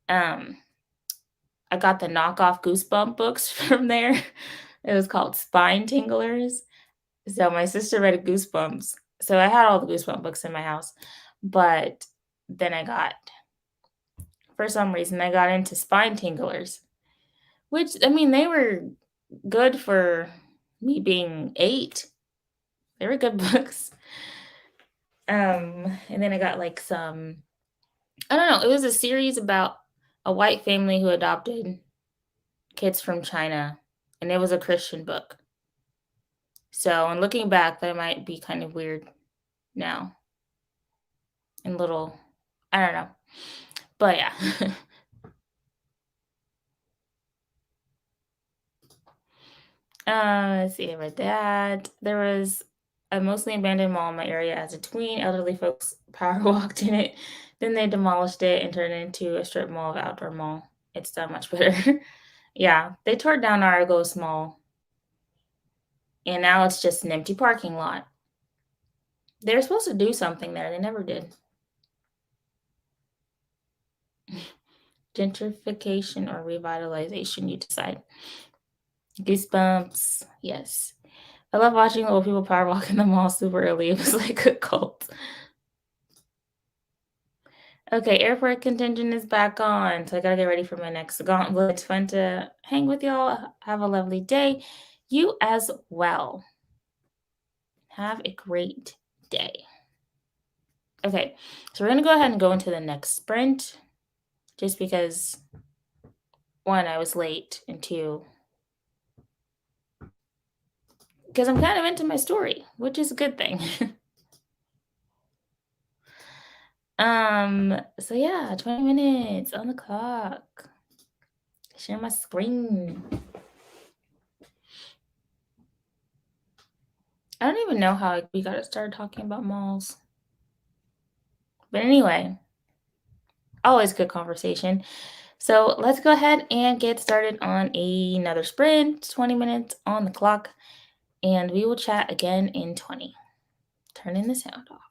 Um, I got the knockoff Goosebump books from there. It was called Spine Tinglers. So my sister read Goosebumps. So I had all the Goosebump books in my house. But then for some reason, I got into Spine Tinglers, which, I mean, they were good for me being 8. They were good books. And then I got like I don't know, it was a series about a white family who adopted kids from China, and it was a Christian book. So, in looking back, that might be kind of weird now and little I don't know. But yeah. Let's see, I read that. There was a mostly abandoned mall in my area as a tween. Elderly folks power walked in it. Then they demolished it and turned it into a strip mall of outdoor mall. It's done much better. Yeah, they tore down our ghost mall, and now it's just an empty parking lot. They were supposed to do something there. They never did. Gentrification or revitalization, you decide. Goosebumps. Yes. I love watching little people power walk in the mall super early. It was like a cult. Okay, airport contingent is back on, so I gotta get ready for my next gauntlet. It's fun to hang with y'all. Have a lovely day. You as well. Have a great day. Okay, so we're gonna go ahead and go into the next sprint just because one, I was late, and two, because I'm kind of into my story, which is a good thing. So yeah, 20 minutes on the clock. Share my screen. I don't even know how we got started talking about malls. But anyway, always good conversation. So let's go ahead and get started on another sprint, 20 minutes on the clock, and we will chat again in 20. Turning the sound off.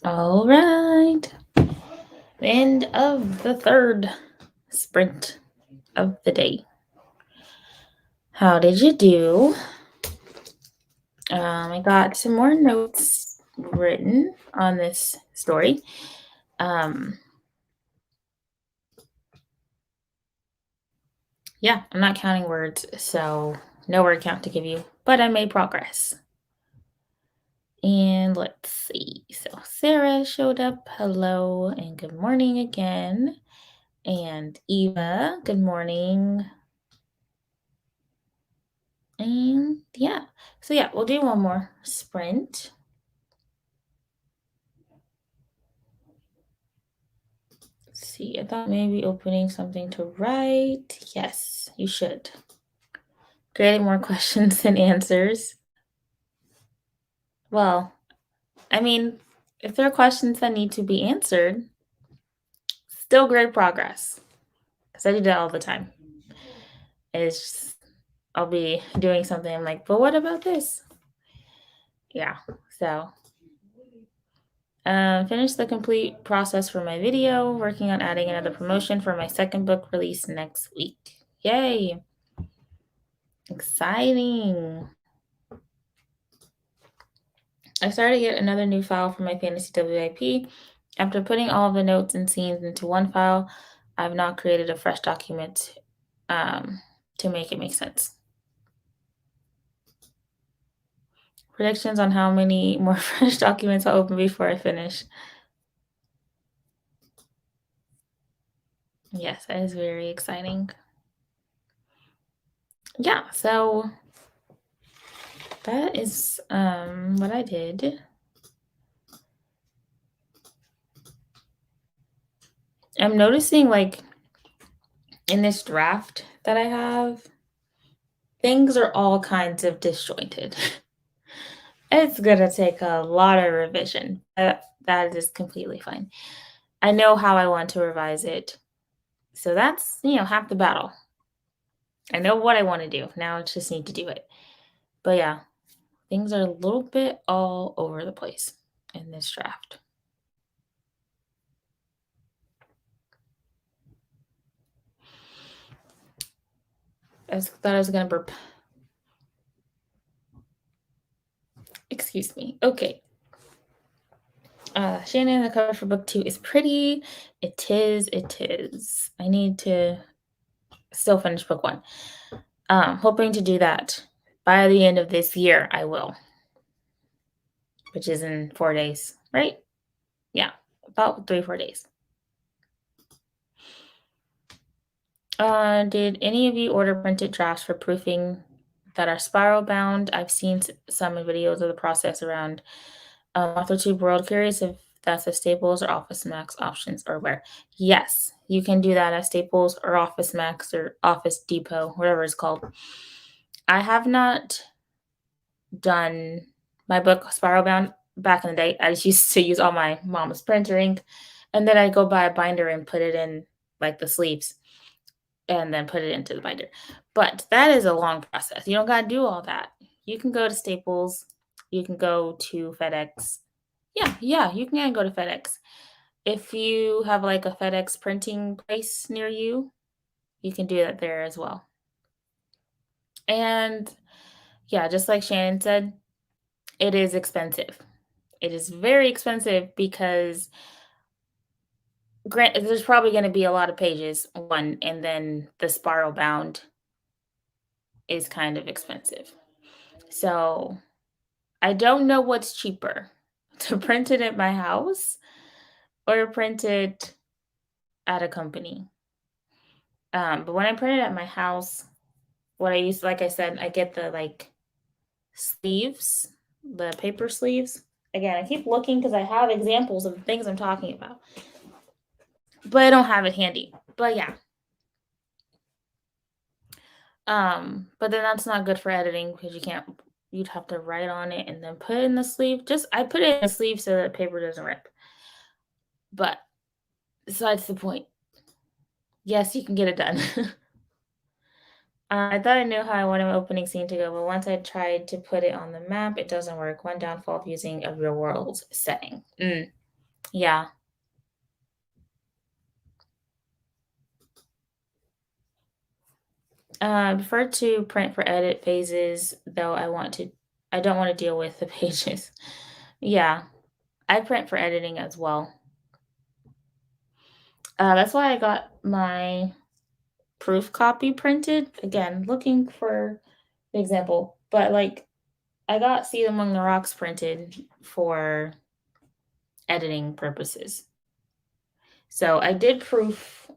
All right. End of the third sprint of the day. How did you do? I got some more notes written on this story. Yeah, I'm not counting words, so no word count to give you, but I made progress. And let's see. So Sarah showed up. Hello and good morning again. And Eva, good morning. And yeah, so yeah, we'll do one more sprint. Let's see, I thought maybe opening something to write. Yes, you should. Creating more questions than answers. Well, I mean, if there are questions that need to be answered, still great progress. Because I do that all the time. It's just, I'll be doing something. I'm like, but what about this? Yeah. So, finish the complete process for my video. Working on adding another promotion for my second book release next week. Yay! Exciting. I started yet another new file for my fantasy WIP. After putting all of the notes and scenes into one file, I've now created a fresh document to make it make sense. Predictions on how many more fresh documents I'll open before I finish. Yes, that is very exciting. Yeah, so that is what I did. I'm noticing, like, in this draft that I have, things are all kinds of disjointed. It's gonna take a lot of revision. That is completely fine. I know how I want to revise it. So that's, half the battle. I know what I want to do. Now I just need to do it. But yeah, things are a little bit all over the place in this draft. I thought I was gonna burp. Excuse me. Okay. Shannon, the cover for book 2 is pretty. It is. It is. I need to still finish book 1. Hoping to do that by the end of this year. I will, which is in 4 days, right? Yeah, about 3-4 days. Did any of you order printed drafts for proofing that are spiral bound? I've seen some videos of the process around Authortuber World. Curious if that's at Staples or Office Max options or where. Yes, you can do that at Staples or Office Max or Office Depot, whatever it's called. I have not done my book spiral bound back in the day. I just used to use all my mom's printer ink, and then I'd go buy a binder and put it in like the sleeves and then put it into the binder. But that is a long process. You don't got to do all that. You can go to Staples. You can go to FedEx. Yeah, you can go to FedEx. If you have like a FedEx printing place near you, you can do that there as well. And yeah, just like Shannon said, it is expensive. It is very expensive because there's probably going to be a lot of pages, one, and then the spiral bound is kind of expensive. So I don't know what's cheaper, to print it at my house or print it at a company. But when I print it at my house, what I use, like I said, I get the sleeves, the paper sleeves. Again, I keep looking because I have examples of the things I'm talking about, but I don't have it handy. But yeah. But then that's not good for editing because you'd have to write on it and then put it in the sleeve. I put it in the sleeve so that paper doesn't rip. But besides the point. Yes, you can get it done. I thought I knew how I wanted my opening scene to go, but once I tried to put it on the map, it doesn't work. One downfall of using a real world setting. Yeah. I prefer to print for edit phases, though I don't want to deal with the pages. Yeah, I print for editing as well. That's why I got my proof copy printed. Again, looking for the example, but like I got Seed Among the Rocks printed for editing purposes. So I did proof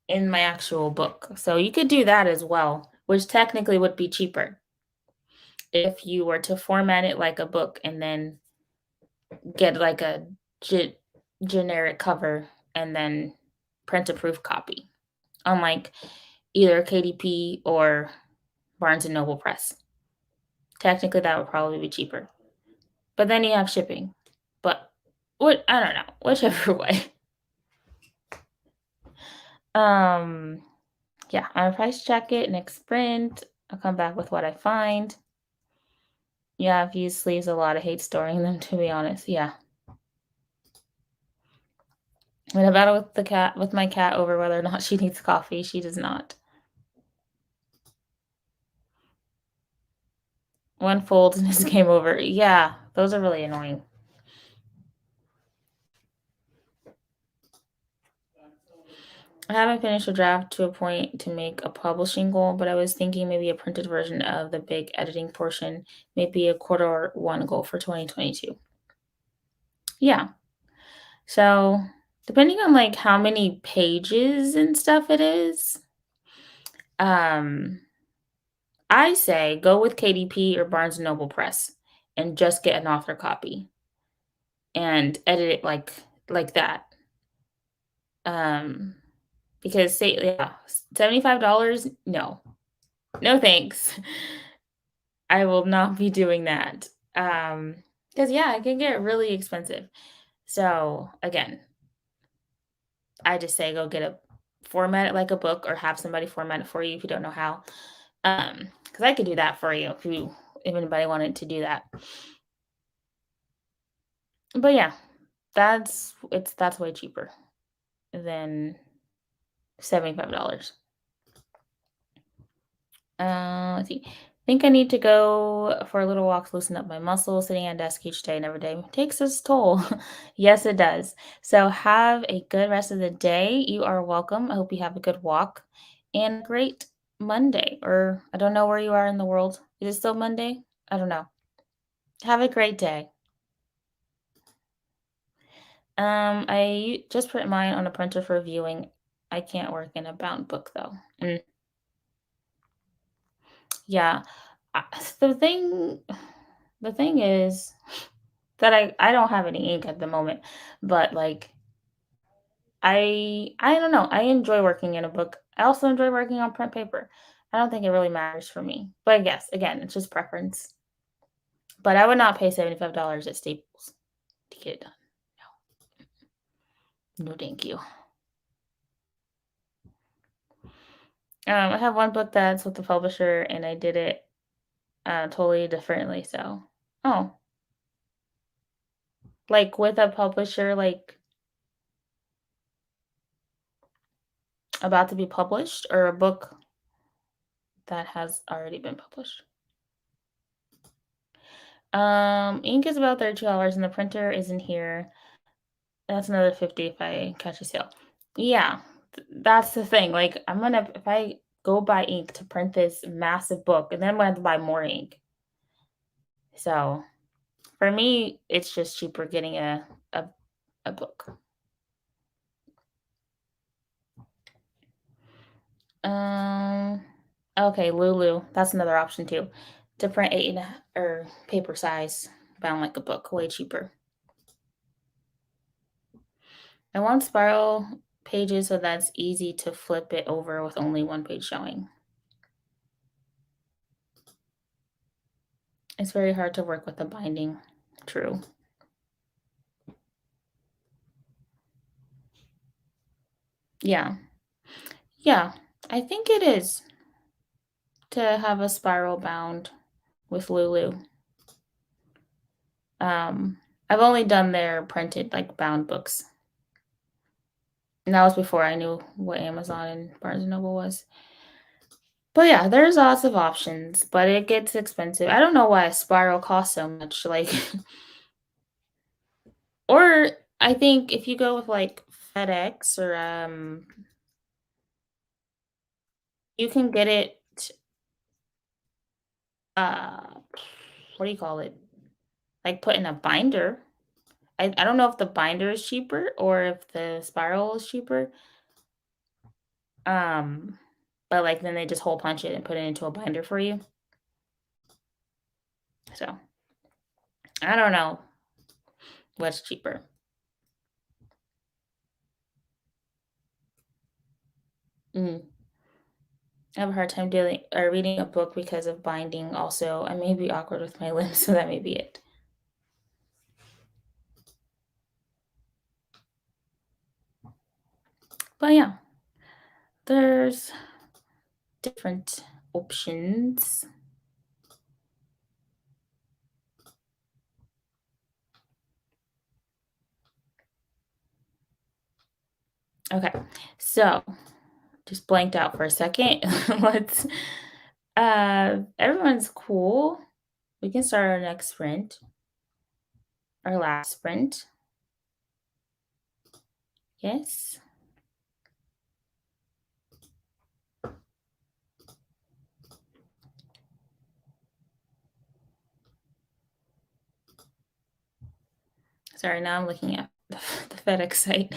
in my actual book. So you could do that as well, which technically would be cheaper if you were to format it like a book and then get like a ge- generic cover and then print a proof copy, unlike either KDP or Barnes and Noble Press. Technically, that would probably be cheaper, but then you have shipping. But what I don't know, whichever way. Um, yeah, I'm gonna price check it next sprint. I'll come back with what I find. Yeah, I've used sleeves a lot. I hate storing them, to be honest. Yeah. I'm in a battle with my cat over whether or not she needs coffee. She does not. One fold and it's game over. Yeah, those are really annoying. I haven't finished a draft to a point to make a publishing goal, but I was thinking maybe a printed version of the big editing portion, maybe a quarter one goal for 2022. Yeah. So, depending on like how many pages and stuff it is, um I say go with KDP or Barnes& and Noble Press and just get an author copy and edit it like that. Um, because say yeah, $75? No. No thanks. I will not be doing that. Because yeah, it can get really expensive. So again, I just say go get a format it like a book or have somebody format it for you if you don't know how. Because I could do that for you if anybody wanted to do that. But yeah, that's way cheaper than $75. Let's see. I think I need to go for a little walk to loosen up my muscles. Sitting at a desk each day and every day takes its toll. Yes, it does. So have a good rest of the day. You are welcome. I hope you have a good walk and a great Monday. Or I don't know where you are in the world. Is it still Monday? I don't know. Have a great day. I just put mine on a printer for viewing. I can't work in a bound book though. Yeah. I the thing the thing is that I don't have any ink at the moment, but, like, I don't know, I enjoy working in a book. I also enjoy working on print paper. I don't think it really matters for me, but I guess, again, it's just preference. But I would not pay $75 at Staples to get it done. No. No, thank you. I have one book that's with the publisher, and I did it, totally differently, so oh, like, with a publisher, like, about to be published or a book that has already been published? Ink is about $32 and the printer isn't here. That's another 50 if I catch a sale. Yeah, that's the thing. Like if I go buy ink to print this massive book, and then I'm gonna have to buy more ink. So for me, it's just cheaper getting a, a book. Um, okay, Lulu. That's another option too. To print eight and or paper size, bound like a book, way cheaper. I want spiral pages so that's easy to flip it over with only one page showing. It's very hard to work with the binding. True. Yeah. Yeah. I think it is to have a spiral bound with Lulu. Um, I've only done their printed, like, bound books. And that was before I knew what Amazon and Barnes& and Noble was. But, yeah, there's lots of options, but it gets expensive. I don't know why a spiral costs so much, like or I think if you go with, like, FedEx or, you can get it, uh, what do you call it? Like, put in a binder. I don't know if the binder is cheaper or if the spiral is cheaper. Um, but, like, then they just hole punch it and put it into a binder for you. So, I don't know what's cheaper. Mm. I have a hard time dealing or reading a book because of binding also. I may be awkward with my limbs, so that may be it. But, yeah, there's different options. Okay, so just blanked out for a second. Let's everyone's cool. We can start our next sprint, our last sprint. Yes. Sorry, now I'm looking at the FedEx site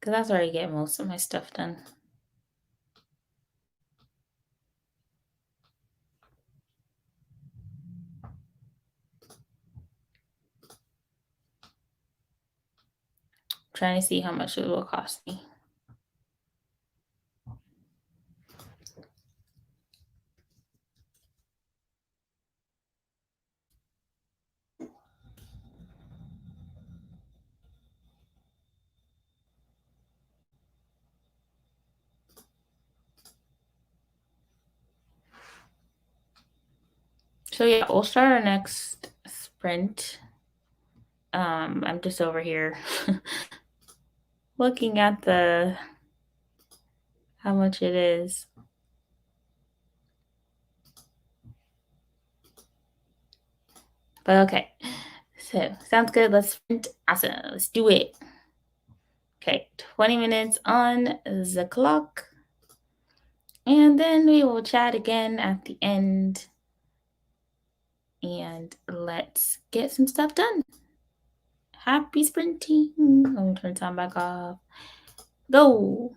because that's where I get most of my stuff done. Trying to see how much it will cost me. So yeah, we'll start our next sprint. I'm just over here looking at the how much it is. But okay. So sounds good. Let's sprint. Awesome. Let's do it. Okay, 20 minutes on the clock. And then we will chat again at the end. And let's get some stuff done. Happy sprinting. Let me turn the sound back off. Go.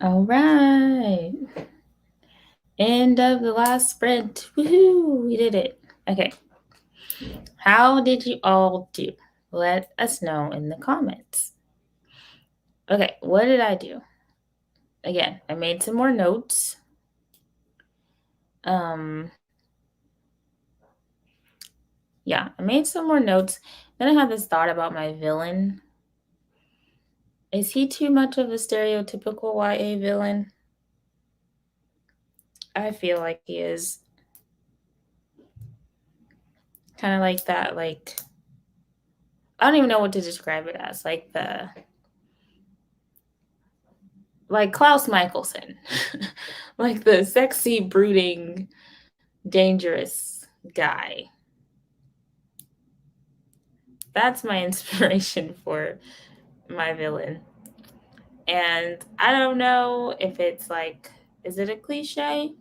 All right. End of the last sprint. Woohoo! We did it. Okay. How did you all do? Let us know in the comments. Okay, what did I do? Again, I made some more notes. Yeah, I made some more notes. Then I had this thought about my villain. Is he too much of a stereotypical YA villain? I feel like he is. Kind of like that, like, I don't even know what to describe it as. Like Klaus Michelson. Like the sexy, brooding, dangerous guy. That's my inspiration for my villain. And I don't know if it's like, is it a cliche?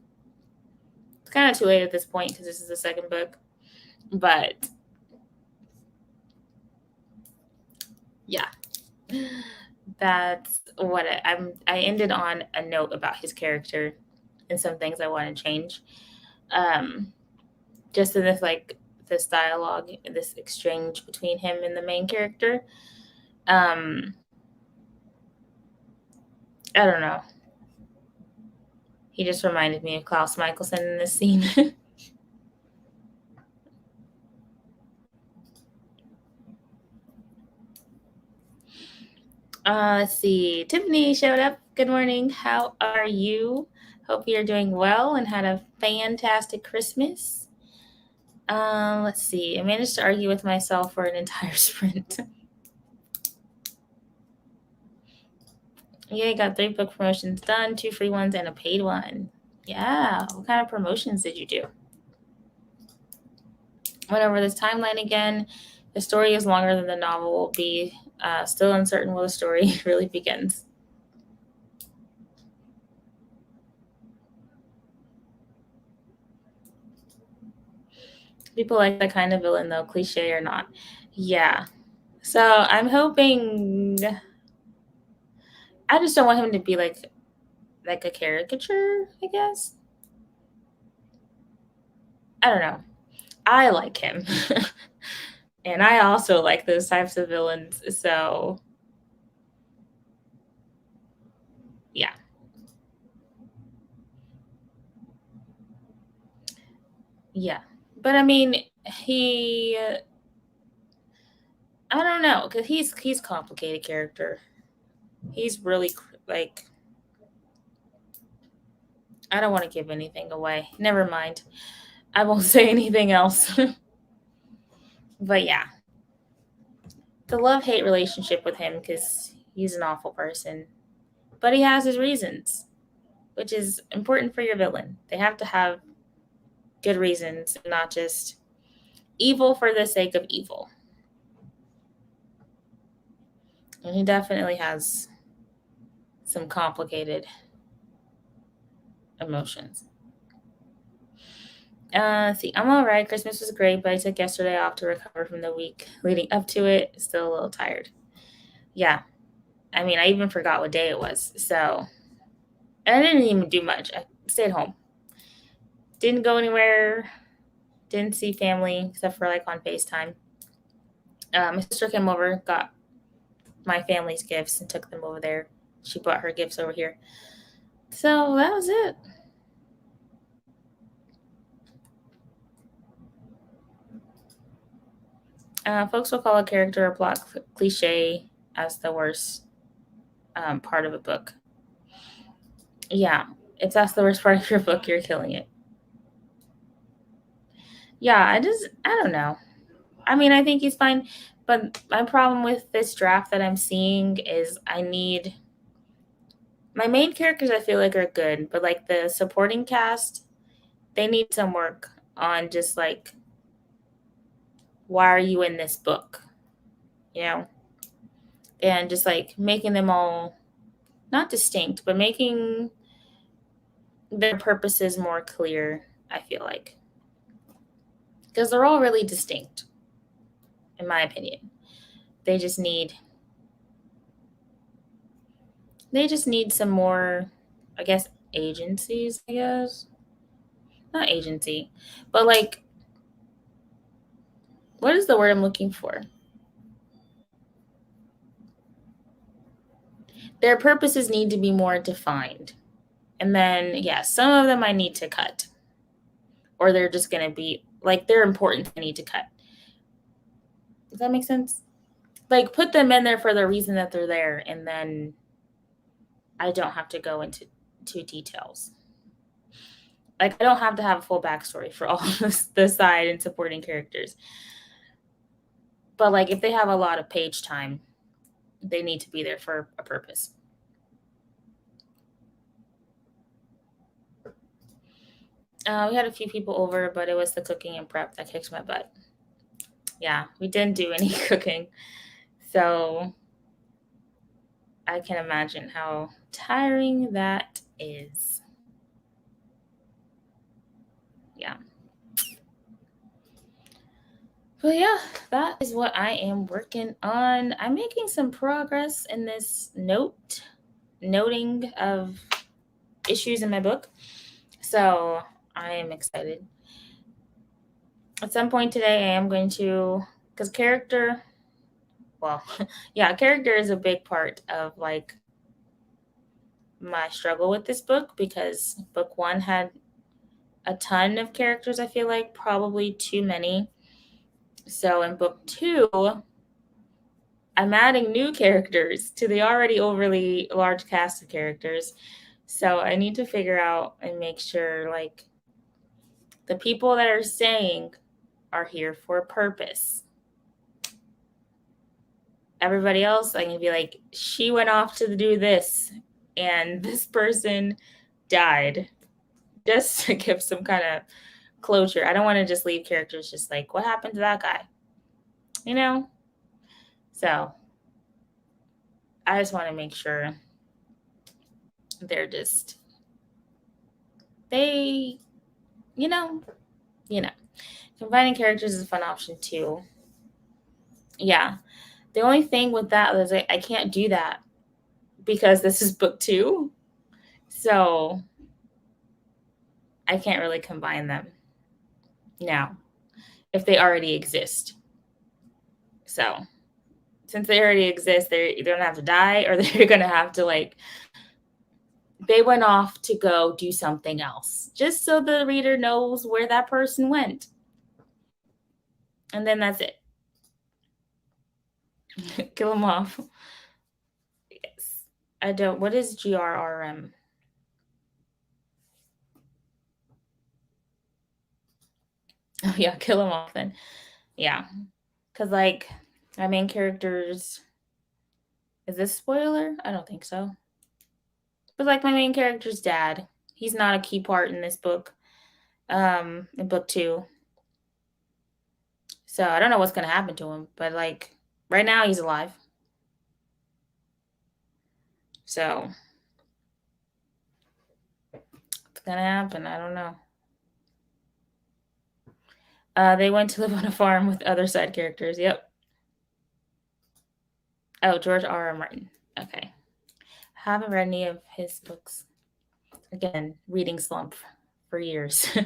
It's kind of too late at this point because this is the second book. But yeah, that's what I ended on a note about his character and some things I want to change. Just in this dialogue, this exchange between him and the main character. I don't know. He just reminded me of Klaus Michelson in this scene. Let's see. Tiffany showed up. Good morning. How are you? Hope you're doing well and had a fantastic Christmas. Let's see. I managed to argue with myself for an entire sprint. Yeah, I got 3 book promotions done, 2 free ones, and a paid one. Yeah. What kind of promotions did you do? Went over this timeline again. The story is longer than the novel will be. Still uncertain where the story really begins. People like that kind of villain, though, cliche or not. Yeah. So I'm hoping. I just don't want him to be like a caricature, I guess. I don't know. I like him. And I also like those types of villains. So yeah. Yeah. But I mean, I don't know, because he's a complicated character. He's really like, I don't want to give anything away. Never mind. I won't say anything else. But yeah, the love-hate relationship with him, because he's an awful person, but he has his reasons, which is important for your villain. They have to have good reasons, not just evil for the sake of evil. And he definitely has some complicated emotions. See, I'm all right. Christmas was great, but I took yesterday off to recover from the week leading up to it. Still a little tired. Yeah. I mean, I even forgot what day it was. So, and I didn't even do much. I stayed home. Didn't go anywhere. Didn't see family except for like on FaceTime. My sister came over, got my family's gifts, and took them over there. She brought her gifts over here. So that was it. Folks will call a character or plot cliche as the worst part of a book. Yeah, if that's the worst part of your book, you're killing it. Yeah, I don't know. I mean, I think he's fine, but my problem with this draft that I'm seeing is my main characters I feel like are good, but like the supporting cast, they need some work on just like, why are you in this book? You know? And just like making them all not distinct, but making their purposes more clear, I feel like. Because they're all really distinct, in my opinion. They just need They just need some more, I guess, agencies, I guess. Not agency, but like, what is the word I'm looking for? Their purposes need to be more defined. And then, yeah, some of them I need to cut. Or they're just going to be, like, they're important, I need to cut. Does that make sense? Like, put them in there for the reason that they're there, and then I don't have to go into details. Like, I don't have to have a full backstory for all the side and supporting characters. But, like, if they have a lot of page time, they need to be there for a purpose. We had a few people over, but it was the cooking and prep that kicked my butt. Yeah, we didn't do any cooking. So I can imagine how tiring that is. Yeah. But yeah, that is what I am working on. I'm making some progress in this noting of issues in my book. So I am excited. At some point today, I am going to, because character is a big part of like my struggle with this book, because book one had a ton of characters, I feel like probably too many. So in book two, I'm adding new characters to the already overly large cast of characters. So I need to figure out and make sure like the people that are staying are here for a purpose. Everybody else, I can be like, she went off to do this and this person died, just to give some kind of closure. I don't want to just leave characters just like, what happened to that guy? You know? So I just want to make sure they're just, they, you know. Combining characters is a fun option too. Yeah. The only thing with that is I can't do that because this is book two. So I can't really combine them now if they already exist. So since they already exist, they're either gonna have to die or they're gonna have to like, they went off to go do something else, just so the reader knows where that person went. And then that's it. Kill them off. Yes. I don't. What is GRRM? Oh, yeah, kill them off then. Yeah. Because, like, my main characters. Is this spoiler? I don't think so. But, like, my main character's dad. He's not a key part in this book. In book two. So I don't know what's going to happen to him. But, like, right now he's alive. So what's going to happen? I don't know. They went to live on a farm with other side characters. Yep. Oh, George R.R. Martin. Okay. Haven't read any of his books. Again, reading slump for years.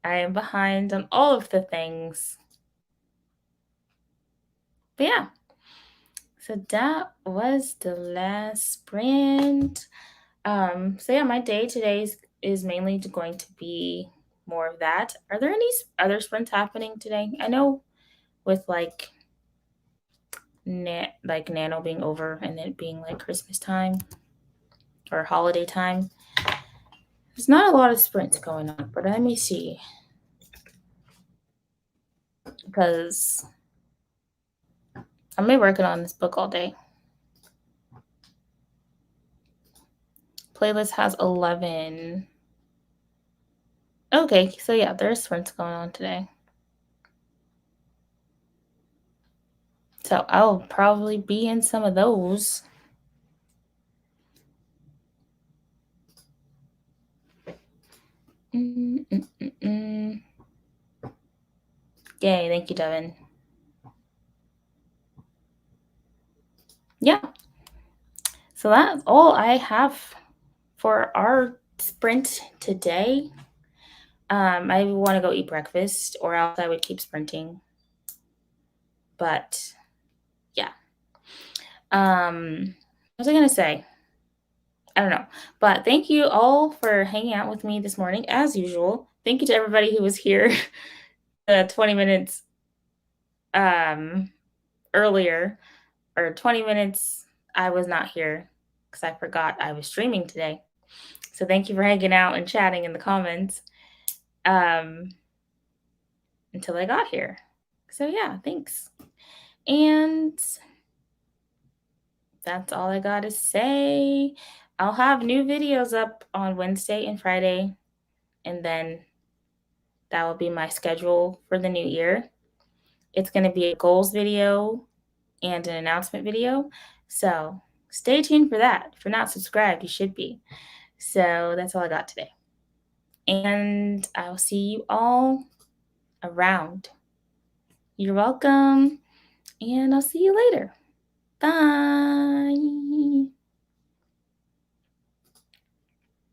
I am behind on all of the things. But yeah. So that was the last sprint. So yeah, my day today is mainly going to be more of that. Are there any other sprints happening today? I know with like Nano being over and it being like Christmas time or holiday time, there's not a lot of sprints going on, but let me see. Because I'm been working on this book all day. Playlist has 11. Okay, so yeah, there's sprints going on today. So I'll probably be in some of those. Yay, thank you, Devin. Yeah. So that's all I have for our sprint today. I want to go eat breakfast, or else I would keep sprinting. But yeah. What was I gonna say? I don't know. But thank you all for hanging out with me this morning, as usual. Thank you to everybody who was here the 20 minutes earlier, or 20 minutes I was not here because I forgot I was streaming today. So thank you for hanging out and chatting in the comments until I got here. So yeah, thanks. And that's all I got to say. I'll have new videos up on Wednesday and Friday, and then that will be my schedule for the new year. It's going to be a goals video and an announcement video. So stay tuned for that. If you're not subscribed, you should be. So that's all I got today. And I will see you all around. You're welcome. And I'll see you later. Bye.